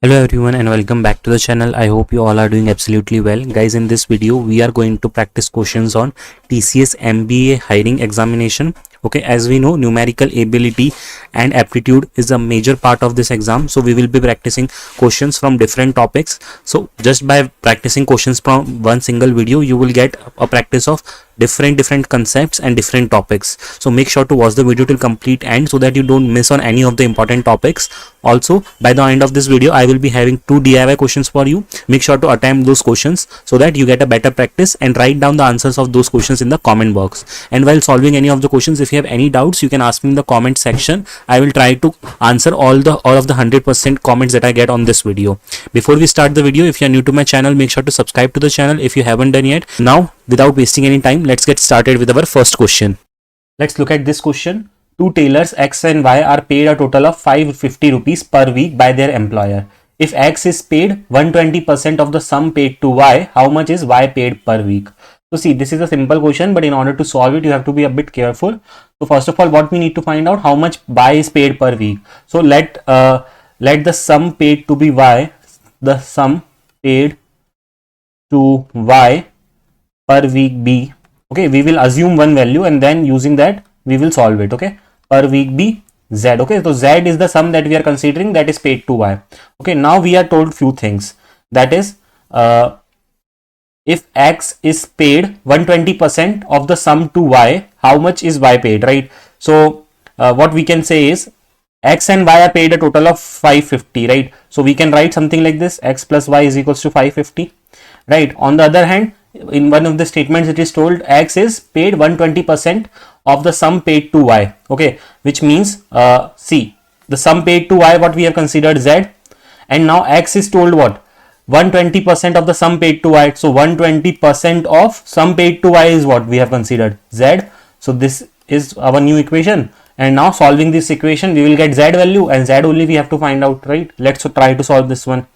Hello everyone and welcome back to the channel. I hope you all are doing absolutely well. Guys, in this video we are going to practice questions on TCS MBA hiring examination. Okay, as we know, numerical ability and aptitude is a major part of this exam. So we will be practicing questions from different topics. So just by practicing questions from one single video, you will get a practice of different concepts and different topics. So make sure to watch the video till complete end so that you don't miss on any of the important topics. Also, by the end of this video I will be having 2 DIY questions for you. Make sure to attempt those questions so that you get a better practice, and write down the answers of those questions in the comment box. And while solving any of the questions, if you have any doubts, you can ask me in the comment section. I will try to answer all of the 100% comments that I get on this video. Before we start the video, if you are new to my channel, make sure to subscribe to the channel if you haven't done yet. Now, without wasting any time, let's get started with our first question. Let's look at this question. Two tailors X and Y are paid a total of 550 rupees per week by their employer. If X is paid 120% of the sum paid to Y, how much is Y paid per week? So see, this is a simple question, but in order to solve it, you have to be a bit careful. So first of all, what we need to find out, how much Y is paid per week. So let the sum paid to be Y, the sum paid to Y per week be, okay, we will assume one value and then using that we will solve it. Okay, per week be Z. Okay, so Z is the sum that we are considering, that is paid to Y. Okay, now we are told few things, that is if X is paid 120% of the sum to Y, how much is Y paid, right? So what we can say is X and Y are paid a total of 550, right? So we can write something like this, X plus Y is equals to 550, right? On the other hand, in one of the statements it is told X is paid 120% of the sum paid to Y. Okay, which means see, the sum paid to Y, what we have considered Z, and now X is told what, 120% of the sum paid to Y. So 120% of sum paid to Y is what we have considered, Z. So this is our new equation, and now solving this equation we will get Z value, and Z only we have to find out, right? Let's try to solve this one.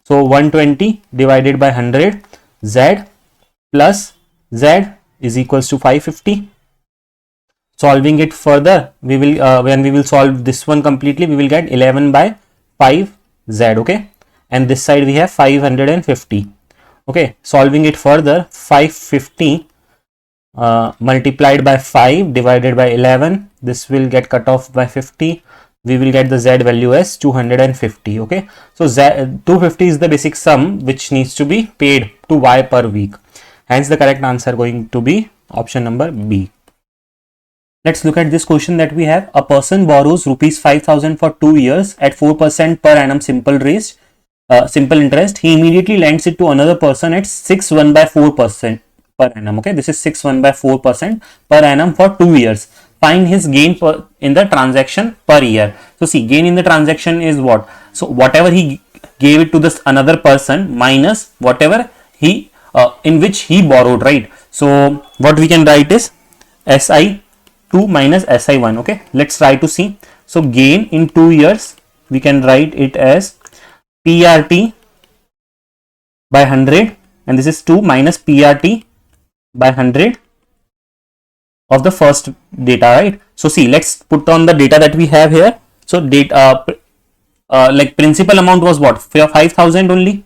So 120 divided by 100, Z plus Z is equals to 550. Solving it further, we will when we will solve this one completely, we will get 11 by 5 Z. Okay, and this side we have 550. Okay, solving it further, 550 multiplied by 5 divided by 11, this will get cut off by 50. We will get the Z value as 250. Okay, so Z 250 is the basic sum which needs to be paid to Y per week. Hence the correct answer going to be option number B. Let's look at this question that we have. A person borrows rupees 5,000 for 2 years at 4% per annum simple interest. He immediately lends it to another person at 6.1 by 4% per annum. Okay, this is 6.1 by 4% per annum for 2 years. Find his gain in the transaction per year. So see, gain in the transaction is what? So whatever he gave it to this another person minus whatever he in which he borrowed, right? So what we can write is SI2 minus SI1. Okay, let's try to see. So gain in 2 years, we can write it as PRT by 100, and this is 2 minus PRT by 100 of the first data, right? So see, let's put on the data that we have here. So data like principal amount was what, 5,000 only.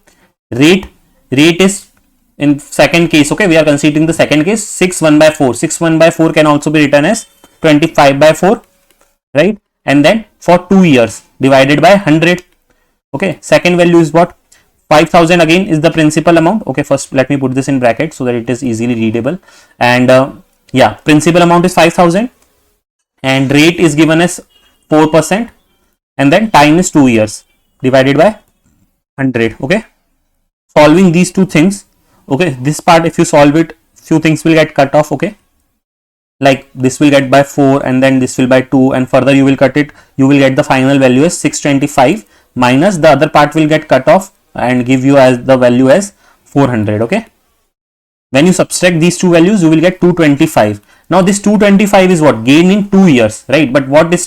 Rate is in second case, okay, we are considering the second case, 6.1 by 4. 6.1 by 4 can also be written as 25 by 4, right? And then for 2 years divided by 100. Okay, second value is what, 5,000 again is the principal amount. Okay, first let me put this in bracket so that it is easily readable. And yeah, principal amount is 5,000 and rate is given as 4%, and then time is 2 years divided by 100. Okay, solving these two things, okay, this part if you solve it, few things will get cut off. Okay, like this will get by 4 and then this will by 2, and further you will cut it, you will get the final value as 625 minus the other part will get cut off and give you as the value as 400. Okay, when you subtract these two values you will get 225. Now this 225 is what, gain in 2 years, right? But what is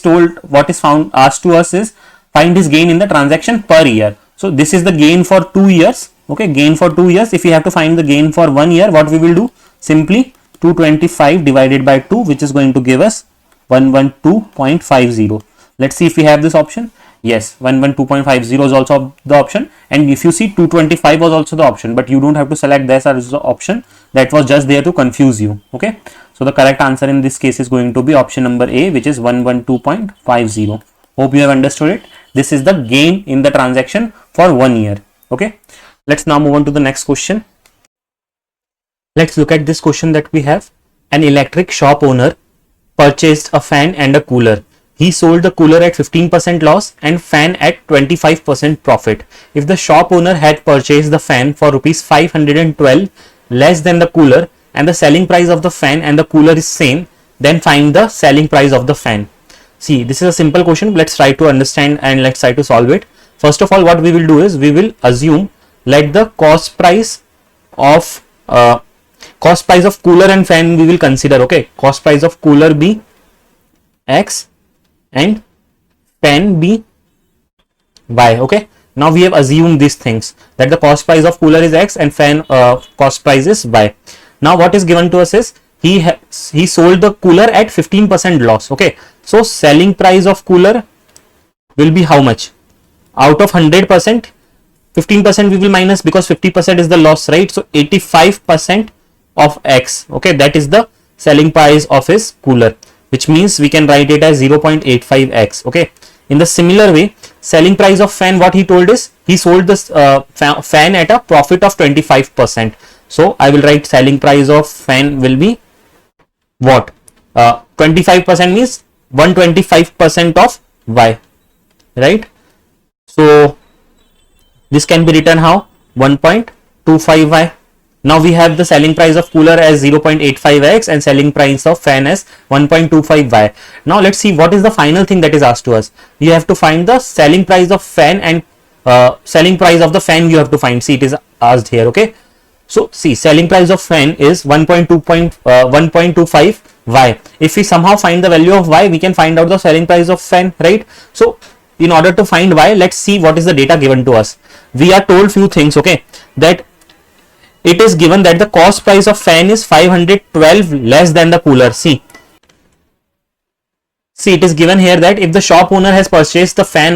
found asked to us is find his gain in the transaction per year. So this is the gain for 2 years. Okay, gain for 2 years. If we have to find the gain for 1 year, what we will do, simply 225 divided by 2, which is going to give us 112.50. Let's see if we have this option. Yes, 112.50 is also the option, and if you see 225 was also the option, but you don't have to select this as the option. That was just there to confuse you. Okay, so the correct answer in this case is going to be option number A, which is 112.50. Hope you have understood it. This is the gain in the transaction for 1 year. Okay, let's now move on to the next question. Let's look at this question that we have. An electric shop owner purchased a fan and a cooler. He sold the cooler at 15% loss and fan at 25% profit. If the shop owner had purchased the fan for rupees 512 less than the cooler and the selling price of the fan and the cooler is same, then find the selling price of the fan. See, this is a simple question. Let's try to understand and let's try to solve it. First of all, what we will do is we will assume, let the cost price of cooler and fan we will consider. Okay, cost price of cooler be X and fan be Y. Okay, now we have assumed these things, that the cost price of cooler is X and fan cost price is Y. Now what is given to us is he sold the cooler at 15% loss. Okay, so selling price of cooler will be how much? Out of 100%, 15% we will minus, because 50% is the loss, right? So 85% of X. Okay, that is the selling price of his cooler, which means we can write it as 0.85x. Okay, in the similar way, selling price of fan, what he told is he sold this fan at a profit of 25%. So I will write selling price of fan will be what? 25% means 125% of Y, right? So this can be written how? 1.25y. Now we have the selling price of cooler as 0.85x and selling price of fan as 1.25y. Now let's see what is the final thing that is asked to us. You have to find the selling price of fan and selling price of the fan you have to find. See, it is asked here. Okay, so see, selling price of fan is 1.25y. If we somehow find the value of y, we can find out the selling price of fan, right? So in order to find y, let's see what is the data given to us. We are told few things. Okay, that it is given that the cost price of fan is 512 less than the cooler. See, it is given here that if the shop owner has purchased the fan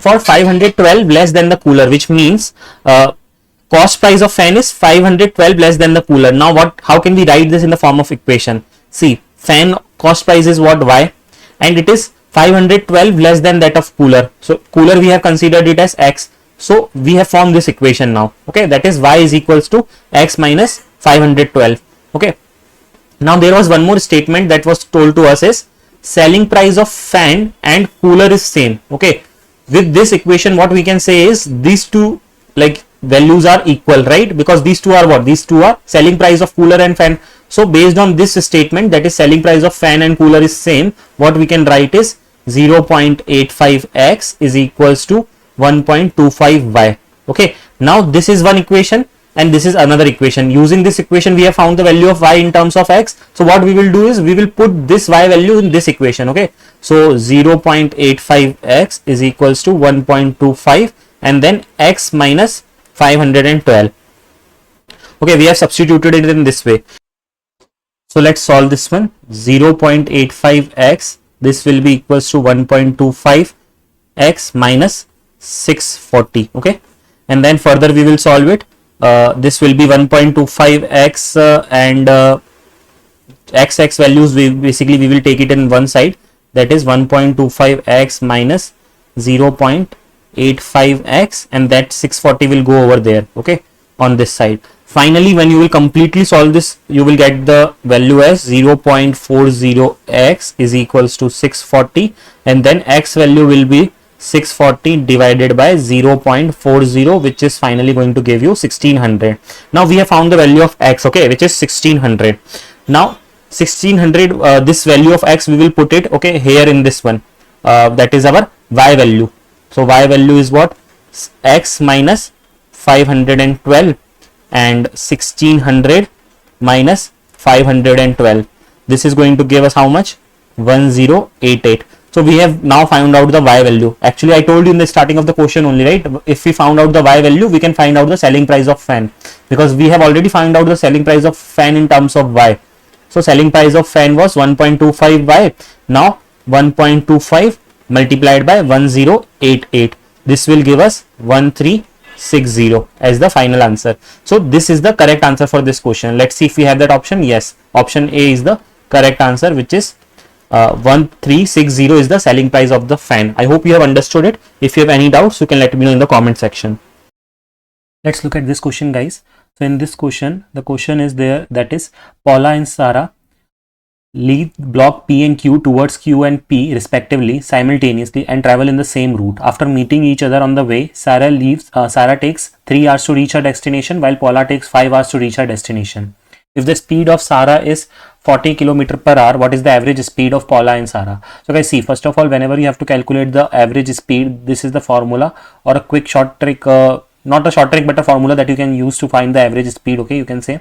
for 512 less than the cooler, which means cost price of fan is 512 less than the cooler. Now how can we write this in the form of equation? See, fan cost price is what? Y, and it is 512 less than that of cooler. So cooler we have considered it as X. So we have formed this equation now. Okay, that is y is equals to x minus 512. Okay, now there was one more statement that was told to us is selling price of fan and cooler is same. Okay, with this equation what we can say is these two like values are equal, right? Because these two are what? These two are selling price of cooler and fan. So based on this statement, that is selling price of fan and cooler is same, what we can write is 0.85x is equals to 1.25y. Okay, now this is one equation and this is another equation. Using this equation we have found the value of y in terms of x. So what we will do is we will put this y value in this equation. Okay, so 0.85x is equals to 1.25 and then x minus 512. Okay, we have substituted it in this way. So let's solve this one. 0.85x, this will be equals to 1.25 x minus 640. Okay, and then further we will solve it. This will be 1.25x and x values we will take it in one side, that is 1.25x minus 0.85x, and that 640 will go over there. Okay, on this side. Finally, when you will completely solve this, you will get the value as 0.40x is equals to 640, and then x value will be 640 divided by 0.40, which is finally going to give you 1600. Now we have found the value of x, okay, which is 1600. Now 1600, this value of x we will put it, okay, here in this one, that is our y value. So y value is what? X minus 512 and 1600 minus 512. This is going to give us how much? 1088. So we have now found out the y value. Actually, I told you in the starting of the question only, right? If we found out the y value, we can find out the selling price of fan, because we have already found out the selling price of fan in terms of y. So selling price of fan was 1.25y. Now 1.25 multiplied by 1088. This will give us 1360 as the final answer. So this is the correct answer for this question. Let's see if we have that option. Yes, option A is the correct answer, which is 1360 is the selling price of the fan. I hope you have understood it. If you have any doubts, you can let me know in the comment section. Let's look at this question, guys. So in this question, the question is there, that is Paula and Sarah leave block P and Q towards Q and P respectively simultaneously and travel in the same route. After meeting each other on the way, Sarah takes 3 hours to reach her destination while Paula takes 5 hours to reach her destination. If the speed of Sarah is 40 km per hour, what is the average speed of Paula and Sarah? So guys, see, first of all, whenever you have to calculate the average speed, this is the formula or a quick short trick, not a short trick but a formula that you can use to find the average speed. Okay, you can say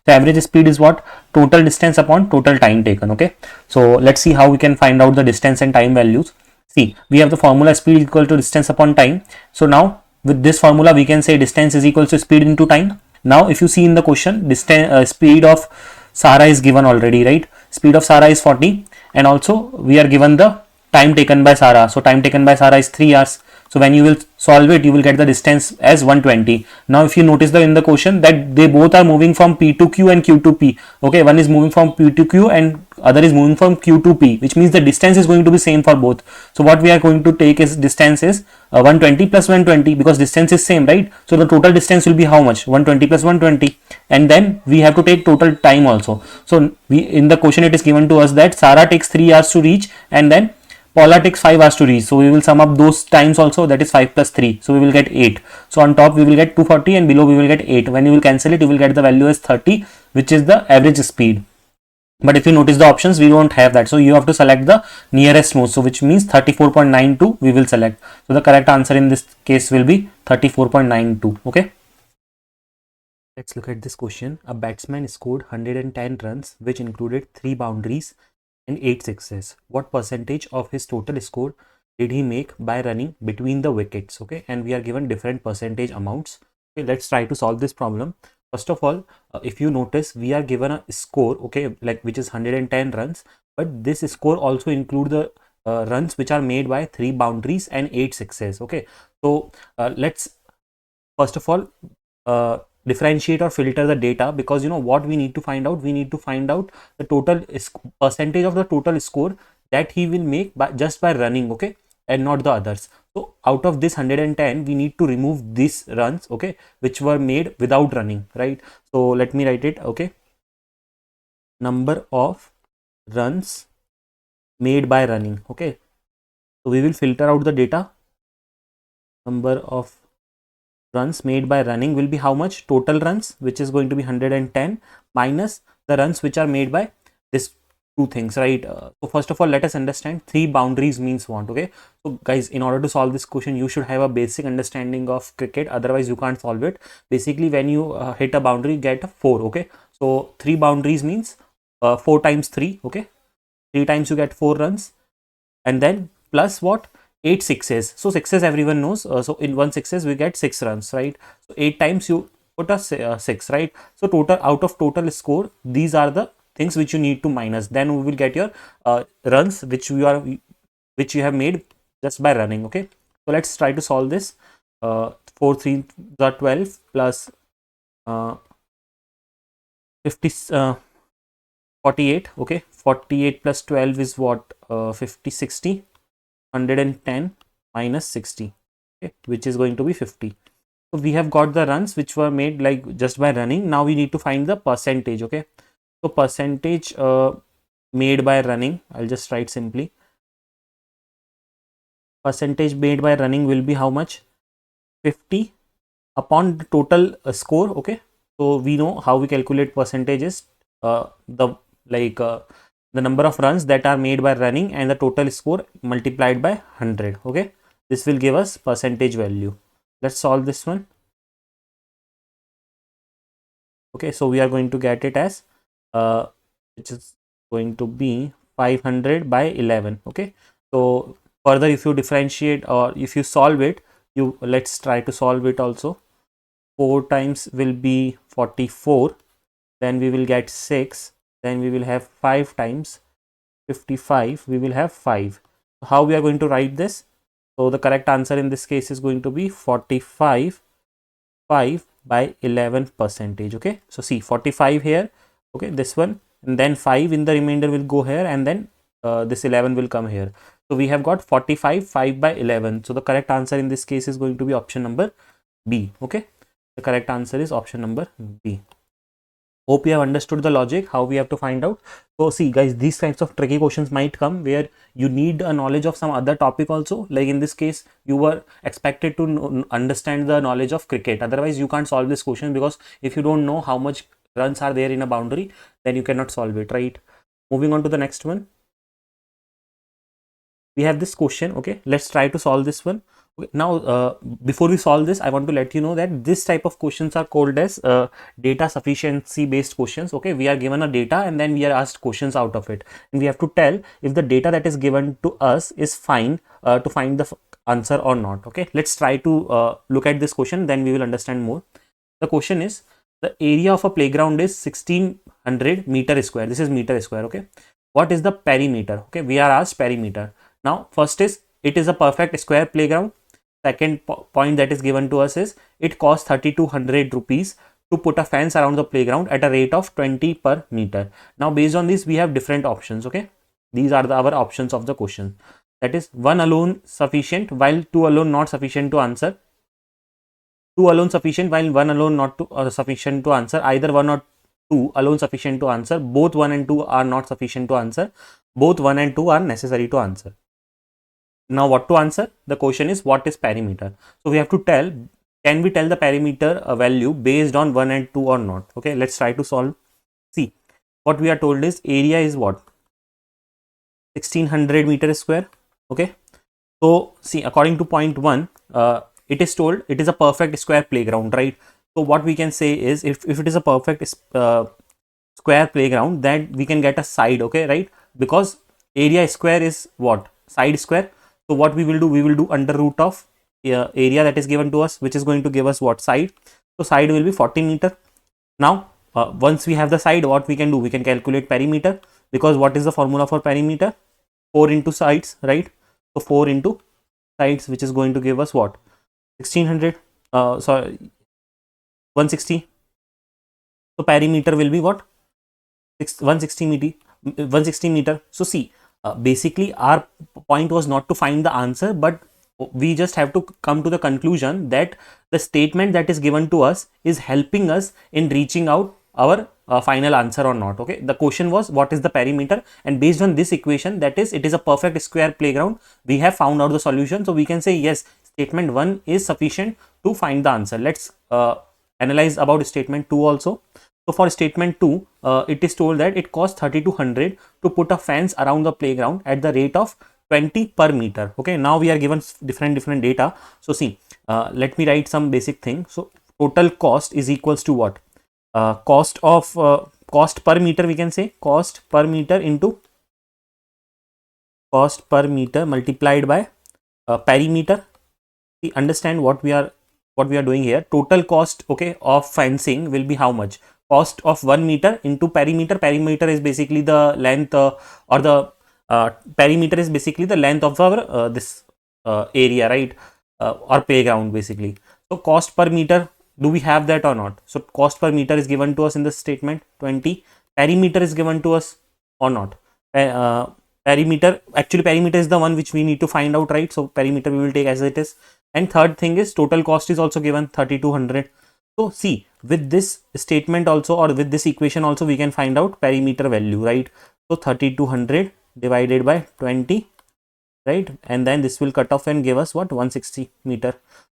the average speed is what? Total distance upon total time taken. Okay, so let's see how we can find out the distance and time values. See, we have the formula speed equal to distance upon time. So now with this formula we can say distance is equal to speed into time. Now if you see in the question, distance speed of Sarah is given already, right? Speed of Sarah is 40 and also we are given the time taken by Sarah. So time taken by Sarah is 3 hours. So when you will solve it, you will get the distance as 120. Now if you notice in the question that they both are moving from P to Q and Q to P. Okay, one is moving from P to Q and other is moving from Q to P, which means the distance is going to be same for both. So what we are going to take is distance is 120 plus 120, because distance is same, right? So the total distance will be how much? 120 plus 120, and then we have to take total time also. So we, in the question it is given to us that Sarah takes 3 hours to reach and then Paula takes 5 hours to reach. So we will sum up those times also, that is 5 plus 3. So we will get 8. So on top we will get 240 and below we will get 8. When you will cancel it, you will get the value as 30, which is the average speed. But if you notice the options, we don't have that. So you have to select the nearest most. So which means 34.92 we will select. So the correct answer in this case will be 34.92. Okay. Let's look at this question. A batsman scored 110 runs, which included 3 boundaries and 8 sixes. What percentage of his total score did he make by running between the wickets? Okay, and we are given different percentage amounts. Okay, let's try to solve this problem. First of all, if you notice, we are given a score, okay, like which is 110 runs, but this score also include the runs which are made by 3 boundaries and 8 sixes. Okay, so let's first of all differentiate or filter the data, because you know what we need to find out. We need to find out the total percentage of the total score that he will make by just by running, okay, and not the others. So out of this 110, we need to remove these runs, okay, which were made without running, right? So let me write it. Okay, number of runs made by running. Okay, so we will filter out the data. Number of runs made by running will be how much? Total runs, which is going to be 110, minus the runs which are made by this two things, right? So first of all, let us understand 3 boundaries means what. Okay, so guys, in order to solve this question, you should have a basic understanding of cricket, otherwise you can't solve it. Basically, when you hit a boundary, you get a 4. Okay, so 3 boundaries means 4 times 3. Okay, 3 times you get 4 runs, and then plus what? 8 sixes. So sixes everyone knows. So in 1 sixes we get 6 runs, right? So 8 times you put a 6, right? So total, out of total score, these are the things which you need to minus. Then we will get your runs which you have made just by running. Okay, so let's try to solve this. 4 3 the 12 plus 50 48. Okay, 48 plus 12 is what? 50 60. 110 minus 60, okay, which is going to be 50. So we have got the runs which were made like just by running. Now we need to find the percentage. Okay, so percentage made by running, I'll just write simply. Percentage made by running will be how much? 50 upon the total score. Okay, so we know how we calculate percentages. The number of runs that are made by running and the total score multiplied by 100. Okay, this will give us percentage value. Let's solve this one. Okay, so we are going to get it as which is going to be 500 by 11. Okay, so further, if you differentiate or if you solve it, let's try to solve it also. 4 times will be 44, then we will get 6, then we will have 5 times 55, we will have 5. How we are going to write this? So the correct answer in this case is going to be 45 5 by 11 percentage. Okay, so see 45 here, okay, this one, and then 5 in the remainder will go here, and then this 11 will come here. So we have got 45 5 by 11. So the correct answer in this case is going to be option number B. Okay, the correct answer is option number B. Hope you have understood the logic, how we have to find out. So see guys, these types of tricky questions might come where you need a knowledge of some other topic also. Like in this case, you were expected to understand the knowledge of cricket. Otherwise, you can't solve this question, because if you don't know how much runs are there in a boundary, then you cannot solve it, right? Moving on to the next one. We have this question. Okay, let's try to solve this one. Okay, now before we solve this, I want to let you know that this type of questions are called as data sufficiency based questions. Okay, we are given a data and then we are asked questions out of it, and we have to tell if the data that is given to us is fine to find the answer or not. Okay, let's try to look at this question, then we will understand more. The question is, the area of a playground is 1600 meter square. This is meter square. Okay, what is the perimeter? Okay, we are asked perimeter. Now first is, it is a perfect square playground. Second point that is given to us is, it costs 3200 rupees to put a fence around the playground at a rate of 20 per meter. Now based on this, we have different options. Okay, these are our options of the question. That is, 1 alone sufficient, while 2 alone not sufficient to answer. 2 alone sufficient, while 1 alone not to, sufficient to answer. Either 1 or 2 alone sufficient to answer. Both 1 and 2 are not sufficient to answer. Both 1 and 2 are necessary to answer. Now what to answer? The question is, what is perimeter? So we have to tell, can we tell the perimeter value based on 1 and 2 or not? Okay, let's try to solve. See, what we are told is, area is what? 1600 meter square. Okay, so see, according to point 1, it is told it is a perfect square playground, right? So what we can say is, if it is a perfect square playground, then we can get a side. Okay, right? Because area square is what? Side square. So what we will do? We will do under root of area that is given to us, which is going to give us what? Side. So side will be 40 meter. Now once we have the side, what we can do? We can calculate perimeter, because what is the formula for perimeter? 4 into sides, right? So 4 into sides, which is going to give us what? 1600, sorry, 160. So perimeter will be what? 160 meter. 160 meter. So see, basically our point was not to find the answer, but we just have to come to the conclusion that the statement that is given to us is helping us in reaching out our final answer or not. Okay, the question was, what is the perimeter, and based on this equation, that is, it is a perfect square playground, we have found out the solution. So we can say, yes, statement 1 is sufficient to find the answer. Let's analyze about statement 2 also. So for statement 2, it is told that it costs 3200 to put a fence around the playground at the rate of 20 per meter. Okay, now we are given different data. So see, let me write some basic thing. So total cost is equals to what? Cost per meter, we can say cost per meter into cost per meter multiplied by perimeter. See, understand what we are doing here. Total cost, okay, of fencing will be how much? Cost of 1 meter into perimeter. Perimeter is basically the length or the perimeter is basically the length of our this area, right? Or playground basically. So cost per meter, do we have that or not? So cost per meter is given to us in the statement 20. Perimeter is given to us or not? Perimeter, actually perimeter is the one which we need to find out, right? So perimeter we will take as it is. And third thing is, total cost is also given 3200. So see, with this statement also, or with this equation also, we can find out perimeter value, right? So 3200 divided by 20, right? And then this will cut off and give us what? 160 meter.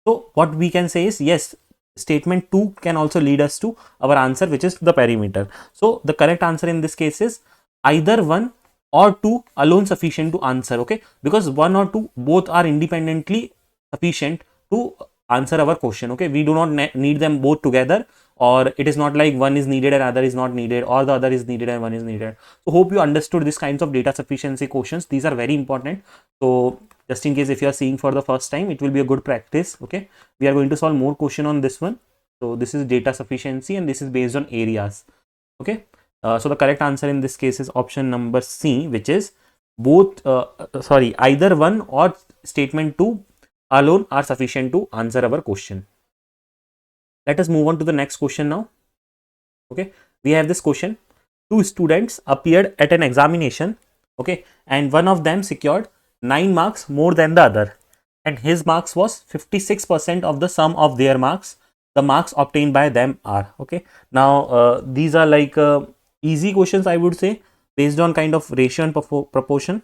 So what we can say is, yes, statement 2 can also lead us to our answer, which is the perimeter. So the correct answer in this case is either 1 or 2 alone sufficient to answer. Okay, because 1 or 2 both are independently sufficient to answer our question. Okay, we do not need them both together, or it is not like one is needed and other is not needed, or the other is needed and one is needed. So hope you understood these kinds of data sufficiency questions. These are very important. So just in case if you are seeing for the first time, it will be a good practice. Okay, we are going to solve more question on this one. So this is data sufficiency and this is based on areas. Okay, so the correct answer in this case is option number C, which is both either one or statement 2 alone are sufficient to answer our question. Let us move on to the next question now. Okay, we have this question. Two students appeared at an examination, okay, and one of them secured 9 marks more than the other, and his marks was 56% of the sum of their marks. The marks obtained by them are, okay. Now these are like easy questions, I would say, based on kind of ratio and proportion.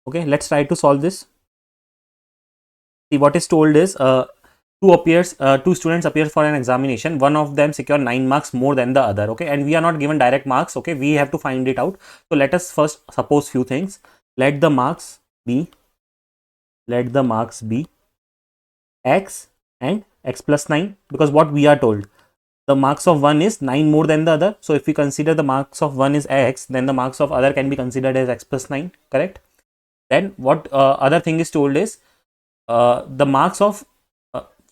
Okay, let's try to solve this. See, what is told is two students appear for an examination. One of them secure 9 marks more than the other, okay, and we are not given direct marks, okay, we have to find it out. So let us first suppose few things. Let the marks be x and x plus 9, because what we are told, the marks of one is 9 more than the other. So if we consider the marks of one is x, then the marks of other can be considered as x plus 9, correct? Then what other thing is told is the marks of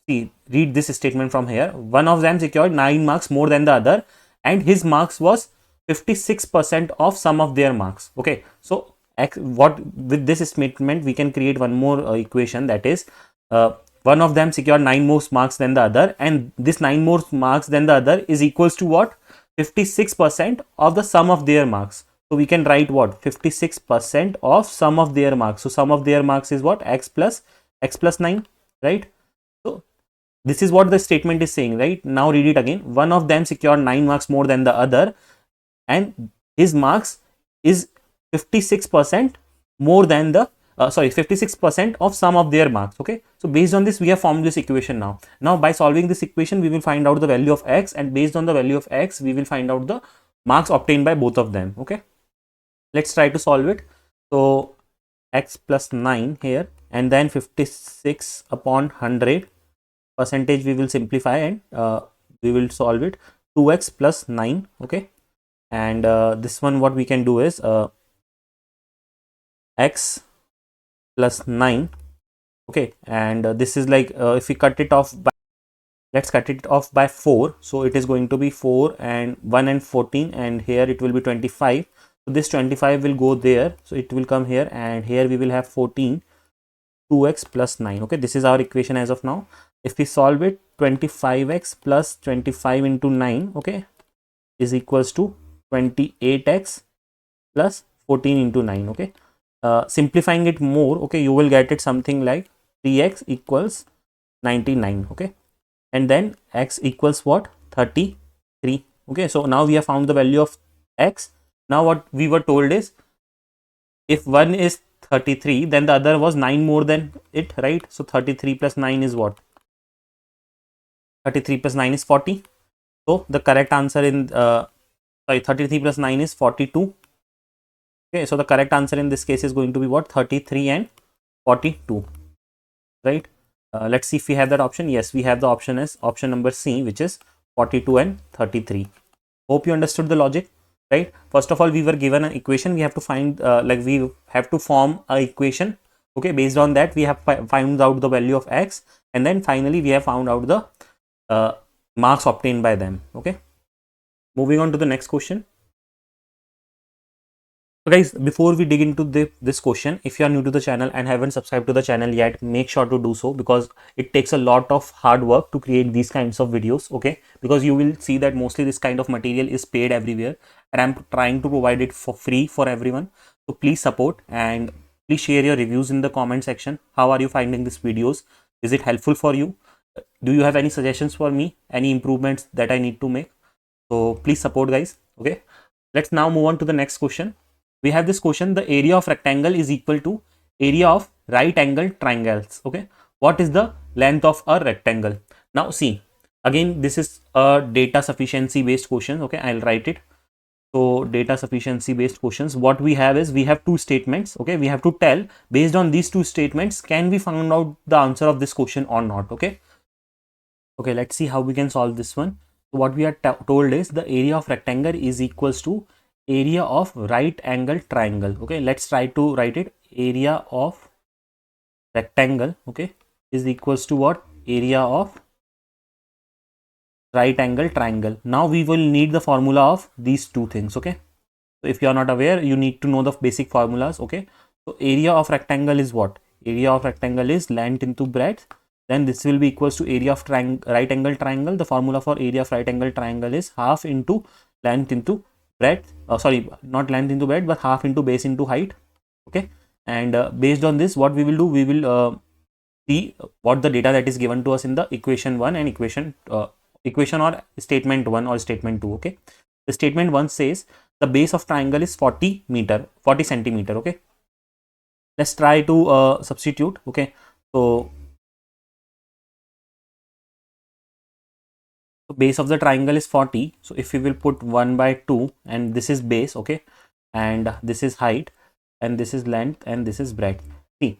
see, read this statement from here. One of them secured 9 marks more than the other, and his marks was 56% of sum of their marks. Okay, so what with this statement we can create one more equation, that is one of them secured 9 more marks than the other, and this 9 more marks than the other is equals to what? 56% of the sum of their marks. So we can write what? 56% of sum of their marks. So sum of their marks is what? X plus 9, right? So this is what the statement is saying, right? Now read it again. One of them secured 9 marks more than the other, and his marks is 56% more than the 56% of sum of their marks. Okay, so based on this we have formed this equation. Now by solving this equation we will find out the value of x, and based on the value of x we will find out the marks obtained by both of them. Okay, let's try to solve it. So x plus 9 here, and then 56 upon 100 percentage we will simplify, and we will solve it. 2x plus 9, okay, and this one what we can do is x plus 9, okay, and this is like if we cut it off by, let's cut it off by 4, so it is going to be 4 and 1 and 14, and here it will be 25. So this 25 will go there, so it will come here, and here we will have 14. 2x plus 9, okay, this is our equation as of now. If we solve it, 25x plus 25 into 9, okay, is equals to 28x plus 14 into 9, okay. Simplifying it more, okay, you will get it something like 3x equals 99, okay, and then x equals what? 33. Okay, so now we have found the value of x. Now what we were told is, if one is 33, then the other was 9 more than it, right? So 33 plus 9 is what? 33 plus 9 is 40. So the correct answer in 33 plus 9 is 42. Okay, so the correct answer in this case is going to be what? 33 and 42, right? Let's see if we have that option. Yes, we have the option as option number C, which is 42 and 33. Hope you understood the logic, right? First of all, we were given an equation. We have to find we have to form a equation. Okay, based on that we have found out the value of x, and then finally we have found out the marks obtained by them. Okay, moving on to the next question. So guys, before we dig into this question, if you are new to the channel and haven't subscribed to the channel yet, make sure to do so, because it takes a lot of hard work to create these kinds of videos. Okay, because you will see that mostly this kind of material is paid everywhere, and I'm trying to provide it for free for everyone. So please support, and please share your reviews in the comment section. How are you finding these videos? Is it helpful for you? Do you have any suggestions for me? Any improvements that I need to make? So please support, guys. Okay, let's now move on to the next question. We have this question: the area of rectangle is equal to area of right angle triangles. Okay, what is the length of a rectangle? Now see, again this is a data sufficiency based question. Okay, I'll write it. So data sufficiency based questions, what we have is, we have two statements. Okay, we have to tell, based on these two statements, can we find out the answer of this question or not? Okay, let's see how we can solve this one. So what we are told is, the area of rectangle is equals to area of right angle triangle. Okay, let's try to write it. Area of rectangle, okay, is equals to what? Area of right angle triangle. Now we will need the formula of these two things. Okay, so if you are not aware, you need to know the basic formulas. Okay, So area of rectangle is what? Area of rectangle is length into breadth. Then this will be equals to area of right angle triangle. The formula for area of right angle triangle is half into length into breadth. Sorry, not length into breadth, but half into base into height. Okay. And based on this, what we will do, we will see what the data that is given to us in the equation 1 and equation or statement 1 or statement 2. Okay. The statement 1 says the base of triangle is 40 centimeter. Okay. Let's try to substitute. Okay. So base of the triangle is 40. So if we will put 1 by 2 and this is base. Okay. And this is height and this is length and this is breadth. See,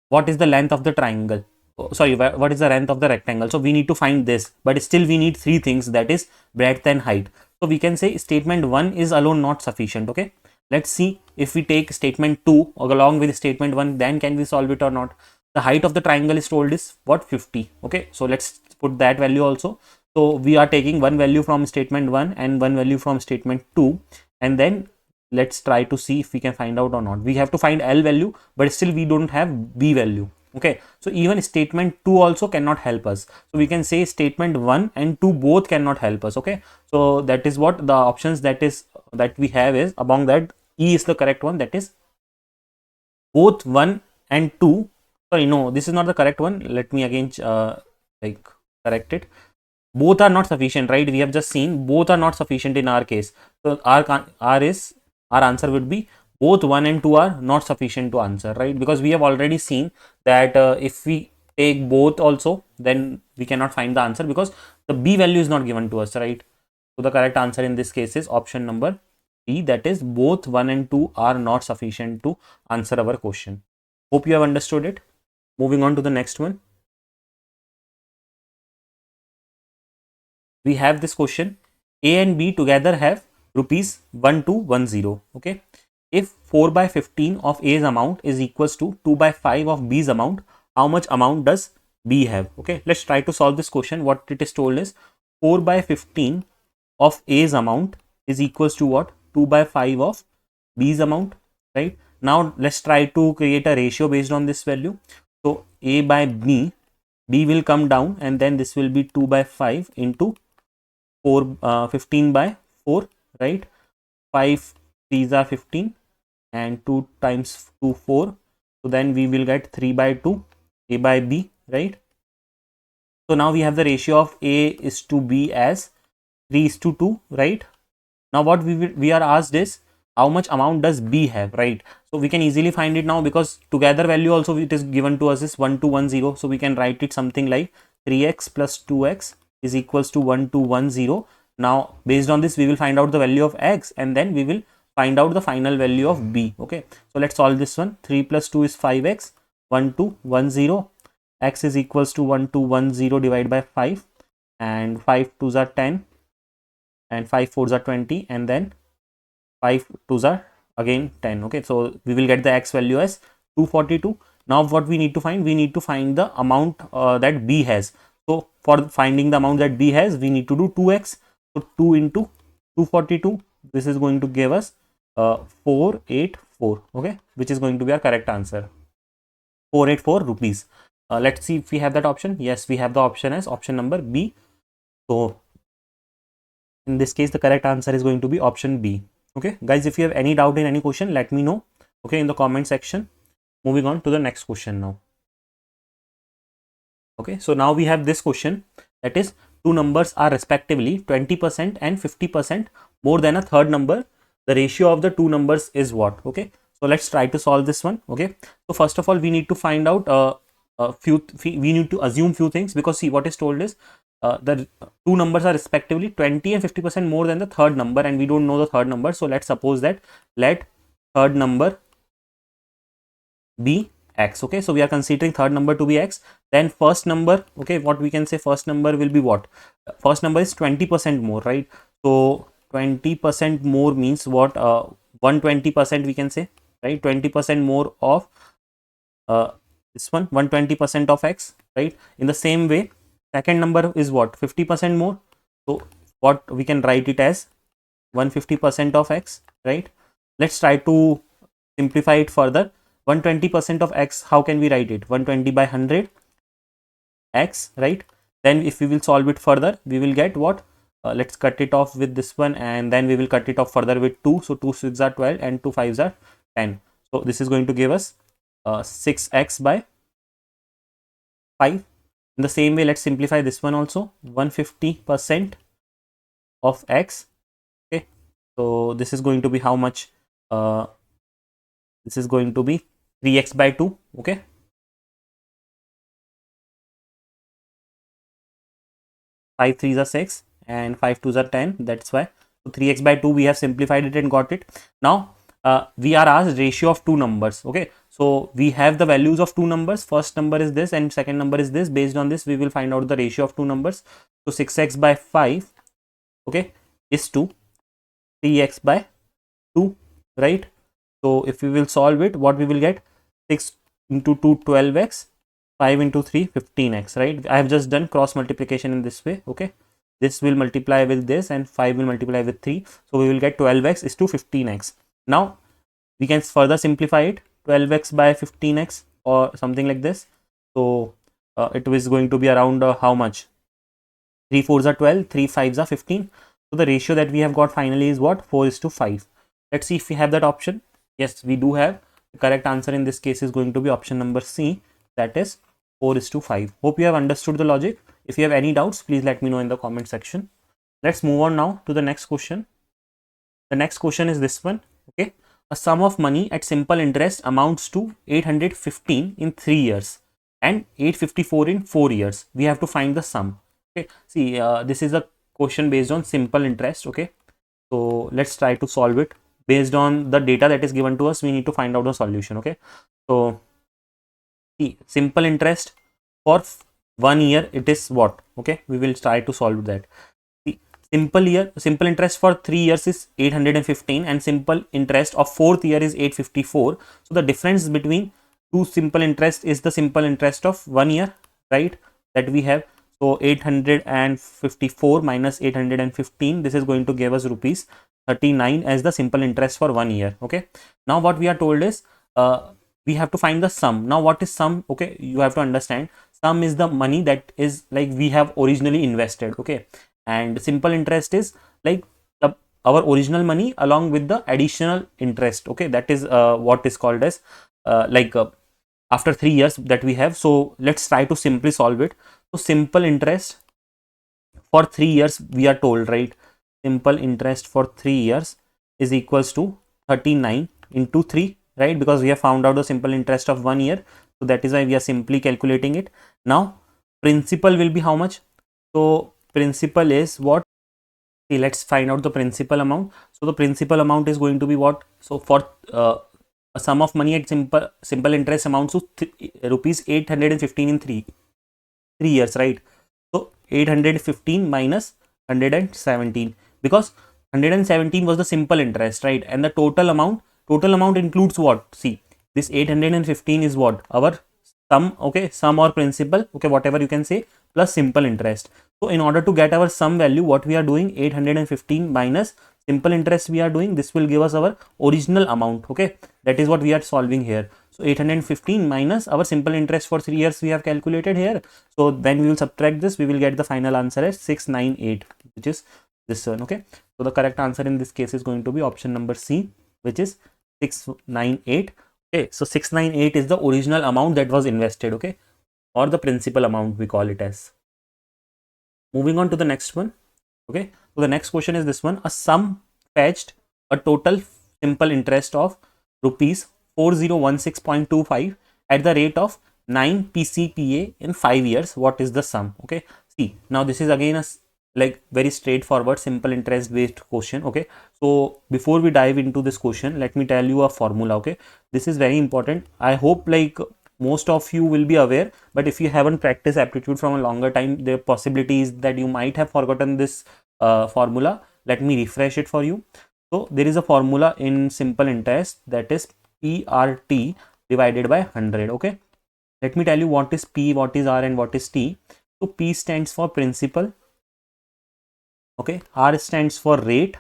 what is the length of the triangle? Sorry, what is the length of the rectangle? So we need to find this, but still we need three things, that is breadth and height. So we can say statement 1 is alone not sufficient. Okay. Let's see if we take statement 2 along with statement 1, then can we solve it or not? The height of the triangle is told is what? 50. Okay. So let's put that value also. So we are taking one value from statement 1 and one value from statement 2, and then let's try to see if we can find out or not. We have to find L value, but still we don't have B value. Okay. So even statement 2 also cannot help us. So we can say statement 1 and 2 both cannot help us. Okay. So that is what the options that we have is, among that E is the correct one, that is both 1 and 2. Sorry, no, this is not the correct one. Let me again correct it. Both are not sufficient, right? We have just seen both are not sufficient in our case. So our answer would be both 1 and 2 are not sufficient to answer, right? Because we have already seen that if we take both also, then we cannot find the answer because the B value is not given to us, right? So the correct answer in this case is option number B, that is both 1 and 2 are not sufficient to answer our question. Hope you have understood it. Moving on to the next one. We have this question: A and B together have rupees 1210. Okay. If 4 by 15 of A's amount is equals to 2 by 5 of B's amount, how much amount does B have? Okay. Let's try to solve this question. What it is told is 4 by 15 of A's amount is equals to what? 2 by 5 of B's amount, right? Now let's try to create a ratio based on this value. So A by B, B will come down and then this will be 2 by 5 into 15 by 4, right? 5 threes are 15 and 2 times 2 4. So then we will get 3 by 2 A by B, right? So now we have the ratio of A is to B as 3 is to 2, right? Now what we are asked is how much amount does B have, right? So we can easily find it now because together value also it is given to us is 1210. So we can write it something like 3x plus 2x is equals to 1210. Now based on this we will find out the value of x and then we will find out the final value of B. Okay. So let's solve this one. 3 plus 2 is 5x, 1210. X is equals to 1210 divided by 5 and 5 2s are 10 and 5 4s are 20 and then 5 2s are again 10. Okay. So we will get the x value as 242. Now what we need to find? We need to find the amount that B has. So for finding the amount that B has, we need to do 2x. So 2 into 242, this is going to give us 484. Okay, which is going to be our correct answer. 484 rupees. Let's see if we have that option. Yes, we have the option as option number B. So in this case, the correct answer is going to be option B. Okay, guys, if you have any doubt in any question, let me know. Okay, in the comment section. Moving on to the next question now. Okay, so now we have this question, that is two numbers are respectively 20% and 50% more than a third number. The ratio of the two numbers is what? Okay, so let's try to solve this one. Okay, so first of all we need to find out we need to assume few things, because see what is told is the two numbers are respectively 20 and 50% more than the third number and we don't know the third number. So let's suppose that let third number be x. Okay, so we are considering third number to be x. Then first number, okay, what we can say, first number will be what? First number is 20% more, right? So 20% more means what? 120% we can say, right? 20% more of this one, 120% of x, right? In the same way, second number is what? 50% more. So what we can write it as 150% of x, right? Let's try to simplify it further. 120% of x, how can we write it? 120 by 100 x, right? Then if we will solve it further, we will get what? Let's cut it off with this one, and then we will cut it off further with 2. So 2 6s are 12 and 2 5s are 10. So this is going to give us 6x by 5. In the same way, let's simplify this one also. 150% of x. Okay, so this is going to be how much? This is going to be 3x by 2. Okay, 5 3s are 6 and 5 2s are 10. That's why. So 3x by 2, we have simplified it and got it. Now we are asked ratio of two numbers. Okay, so we have the values of two numbers. First number is this and second number is this. Based on this, we will find out the ratio of two numbers. So 6x by 5, okay, is to 3x by 2, right? So if we will solve it, what we will get? 6 into 2 12x, 5 into 3 15x, right? I have just done cross multiplication in this way. Okay, this will multiply with this and 5 will multiply with 3, so we will get 12x is to 15x. Now we can further simplify it, 12x by 15x or something like this. So it is going to be around how much? 3 4s are 12, 3 5s are 15. So the ratio that we have got finally is what? 4 is to 5. Let's see if we have that option. Yes, we do have. The correct answer in this case is going to be option number C, that is 4 is to 5. Hope you have understood the logic. If you have any doubts, please let me know in the comment section. Let's move on now to the next question. The next question is this one. Okay, a sum of money at simple interest amounts to 815 in 3 years and 854 in 4 years. We have to find the sum. Okay, see, this is a question based on simple interest. Okay, so let's try to solve it. Based on the data that is given to us, we need to find out the solution. Okay, so see, simple interest for 1 year, it is what? Okay, we will try to solve that. See, simple interest for 3 years is 815 and simple interest of 4th year is 854. So the difference between two simple interest is the simple interest of 1 year, right? That we have. So 854 minus 815, this is going to give us rupees 39 as the simple interest for 1 year. Okay, now what we are told is we have to find the sum. Now what is sum? Okay, you have to understand, sum is the money that is like we have originally invested. Okay, and simple interest is like our original money along with the additional interest. Okay, that is what is called as after 3 years that we have. So let's try to simply solve it. So simple interest for 3 years, we are told, right? Simple interest for 3 years is equals to 39 into 3, right? Because we have found out the simple interest of 1 year. So that is why we are simply calculating it. Now principal will be how much? So principal is what? See, let's find out the principal amount. So the principal amount is going to be what? So for a sum of money at simple interest amounts to rupees 815 in 3 years, right? So 815 minus 117, because 117 was the simple interest, right? And the total amount includes what? See, this 815 is what? Our sum. Okay, sum or principal, okay, whatever you can say, plus simple interest. So in order to get our sum value, what we are doing, 815 minus simple interest we are doing, this will give us our original amount. Okay, that is what we are solving here. So 815 minus our simple interest for 3 years we have calculated here. So when we will subtract this, we will get the final answer as 698, which is this one. Okay, so the correct answer in this case is going to be option number C, which is 698. Okay, so 698 is the original amount that was invested. Okay, or the principal amount we call it as. Moving on to the next one. Okay, so the next question is this one. A sum fetched a total simple interest of rupees 4016.25 at the rate of 9 PCPA in 5 years. What is the sum? Okay, see, now this is again a like very straightforward simple interest based question. Okay, so before we dive into this question, let me tell you a formula. Okay, this is very important. I hope like most of you will be aware, but if you haven't practiced aptitude from a longer time, the possibility is that you might have forgotten this formula. Let me refresh it for you. So there is a formula in simple interest, that is PRT divided by 100. Okay, let me tell you what is P, what is R, and what is T. So P stands for principal, okay, R stands for rate,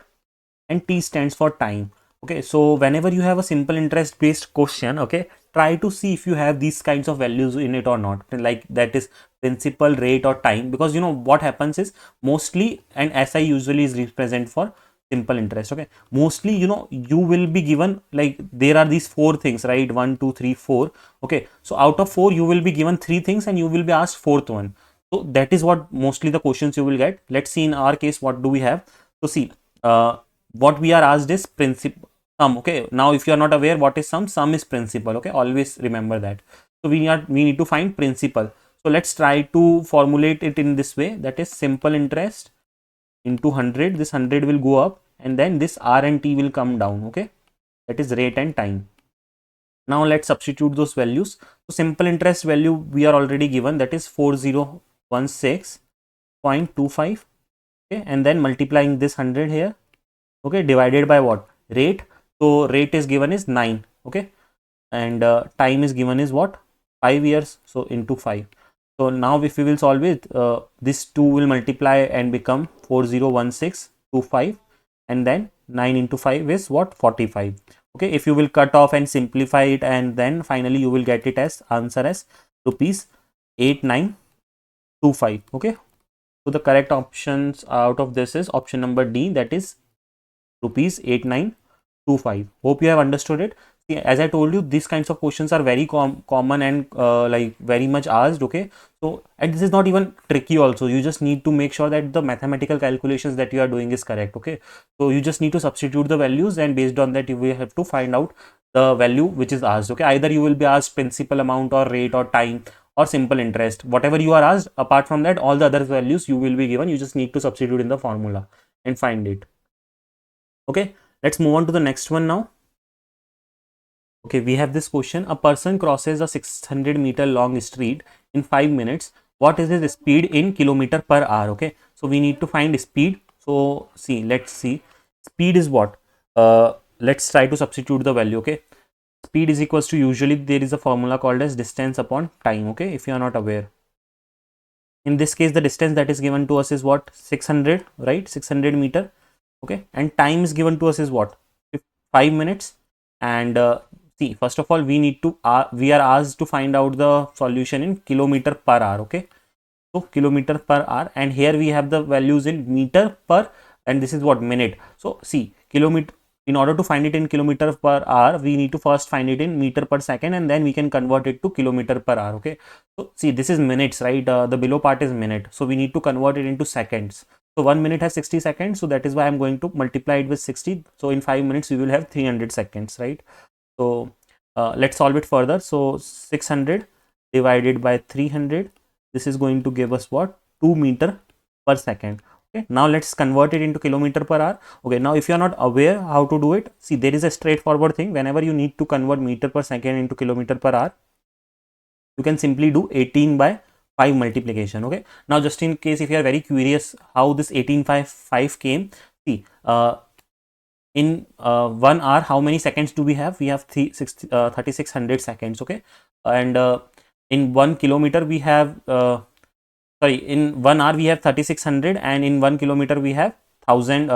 and T stands for time. Okay, so whenever you have a simple interest based question, okay, try to see if you have these kinds of values in it or not, like that is principal, rate or time, because you know what happens is mostly, and SI usually is represent for simple interest. Okay, mostly you know you will be given like there are these four things, right? 1 2 3 4. Okay, so out of four you will be given three things and you will be asked fourth one. So that is what mostly the questions you will get. Let's see in our case what do we have. So see, what we are asked is principal sum. Okay, now if you are not aware what is sum is principal. Okay, always remember that. So we need to find principal. So let's try to formulate it in this way, that is simple interest into 100. This 100 will go up and then this R and T will come down. Okay, that is rate and time. Now let's substitute those values. So simple interest value we are already given, that is 4016.25. Okay, and then multiplying this 100 here, okay, divided by what? Rate. So rate is given is 9. Okay, and time is given is what? 5 years. So into 5. So now if we will solve it, this 2 will multiply and become 401625, and then 9 into 5 is what? 45. Okay, if you will cut off and simplify it, and then finally you will get it as answer as rupees 8925. Okay, so the correct options out of this is option number D, that is rupees 8925. Hope you have understood it. See, as I told you, these kinds of questions are very common and like very much asked. Okay, so and this is not even tricky also. You just need to make sure that the mathematical calculations that you are doing is correct. Okay, so you just need to substitute the values, and based on that you will have to find out the value which is asked. Okay, either you will be asked principal amount or rate or time or simple interest, whatever you are asked. Apart from that, all the other values you will be given. You just need to substitute in the formula and find it. Okay, let's move on to the next one now. Okay, we have this question. A person crosses a 600-meter long street in 5 minutes. What is his speed in kilometer per hour? Okay, so we need to find speed. So see, let's see. Speed is what? Let's try to substitute the value. Okay, speed is equals to, usually there is a formula called as distance upon time. Okay, if you are not aware. In this case, the distance that is given to us is what? 600, right? 600 meter. Okay, and time is given to us is what? 5 minutes. And see, first of all, we need to we are asked to find out the solution in kilometer per hour. Okay, so kilometer per hour, and here we have the values in meter per, and this is what? Minute. So see, kilometer, in order to find it in kilometer per hour, we need to first find it in meter per second, and then we can convert it to kilometer per hour. Okay, so see, this is minutes, right? The below part is minute, so we need to convert it into seconds. So 1 minute has 60 seconds, so that is why I'm going to multiply it with 60. So in 5 minutes we will have 300 seconds, right? So let's solve it further. So 600 divided by 300, this is going to give us what? 2 meter per second. Okay, now let's convert it into kilometer per hour. Okay, now if you are not aware how to do it, see, there is a straightforward thing. Whenever you need to convert meter per second into kilometer per hour, you can simply do 18 by 5 multiplication. Okay, now just in case if you are very curious how this 18 by 5 came, see, in 1 hour how many seconds do we have? We have 3600 seconds. Okay, and in 1 kilometer we have sorry, in 1 hour we have 3600, and in 1 kilometer we have 1000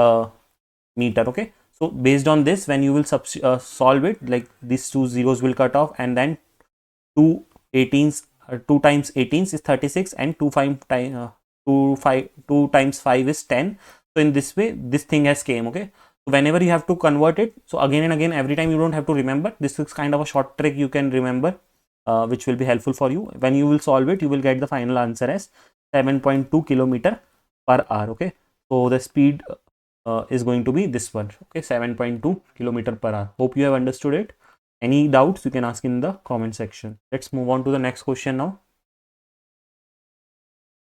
meter. Okay, so based on this, when you will solve it, like these two zeros will cut off, and then 2 18s 2 times 18s is 36, and 2 times 5 is 10. So in this way this thing has came. Okay, so whenever you have to convert it, so again and again, every time you don't have to remember, this is kind of a short trick you can remember, which will be helpful for you. When you will solve it, you will get the final answer as 7.2 kilometer per hour. Okay, so the speed is going to be this one. Okay, 7.2 kilometer per hour. Hope you have understood it. Any doubts you can ask in the comment section. Let's move on to the next question now.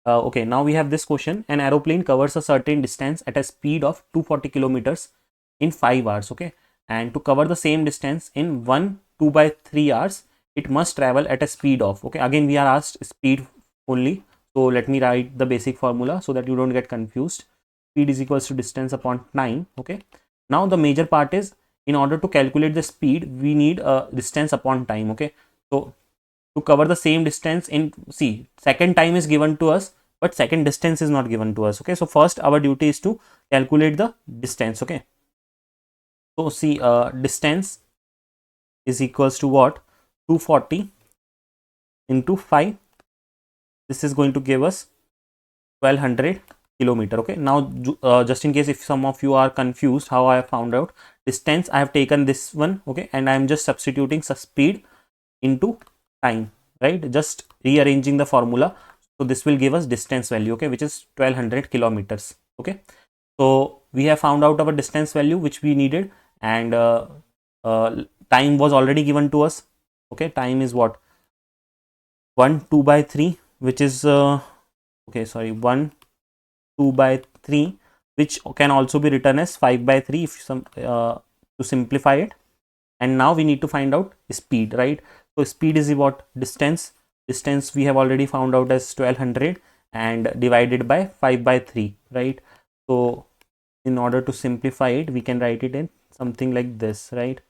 Okay, now we have this question. An aeroplane covers a certain distance at a speed of 240 kilometers in 5 hours. Okay, and to cover the same distance in 2 by 3 hours, it must travel at a speed of, okay, again we are asked speed only. So let me write the basic formula so that you don't get confused. Speed is equals to distance upon time. Okay, now the major part is, in order to calculate the speed, we need a distance upon time. Okay, so to cover the same distance in, see, second time is given to us, but second distance is not given to us. Okay, so first our duty is to calculate the distance. Okay, So see, distance is equals to what? 240 into 5. This is going to give us 1200 kilometer. Okay, now just in case if some of you are confused how I have found out distance, I have taken this one, okay, and I am just substituting speed into time, right? Just rearranging the formula. So this will give us distance value, okay, which is 1200 kilometers. Okay, so we have found out our distance value which we needed, and time was already given to us. Okay, time is what? 1 2 by 3, which is okay, sorry, 1 2 by 3, which can also be written as 5 by 3 if some to simplify it. And now we need to find out speed, right? So speed is what? Distance we have already found out as 1200 and divided by 5 by 3, right? So in order to simplify it, we can write it in something like this, right?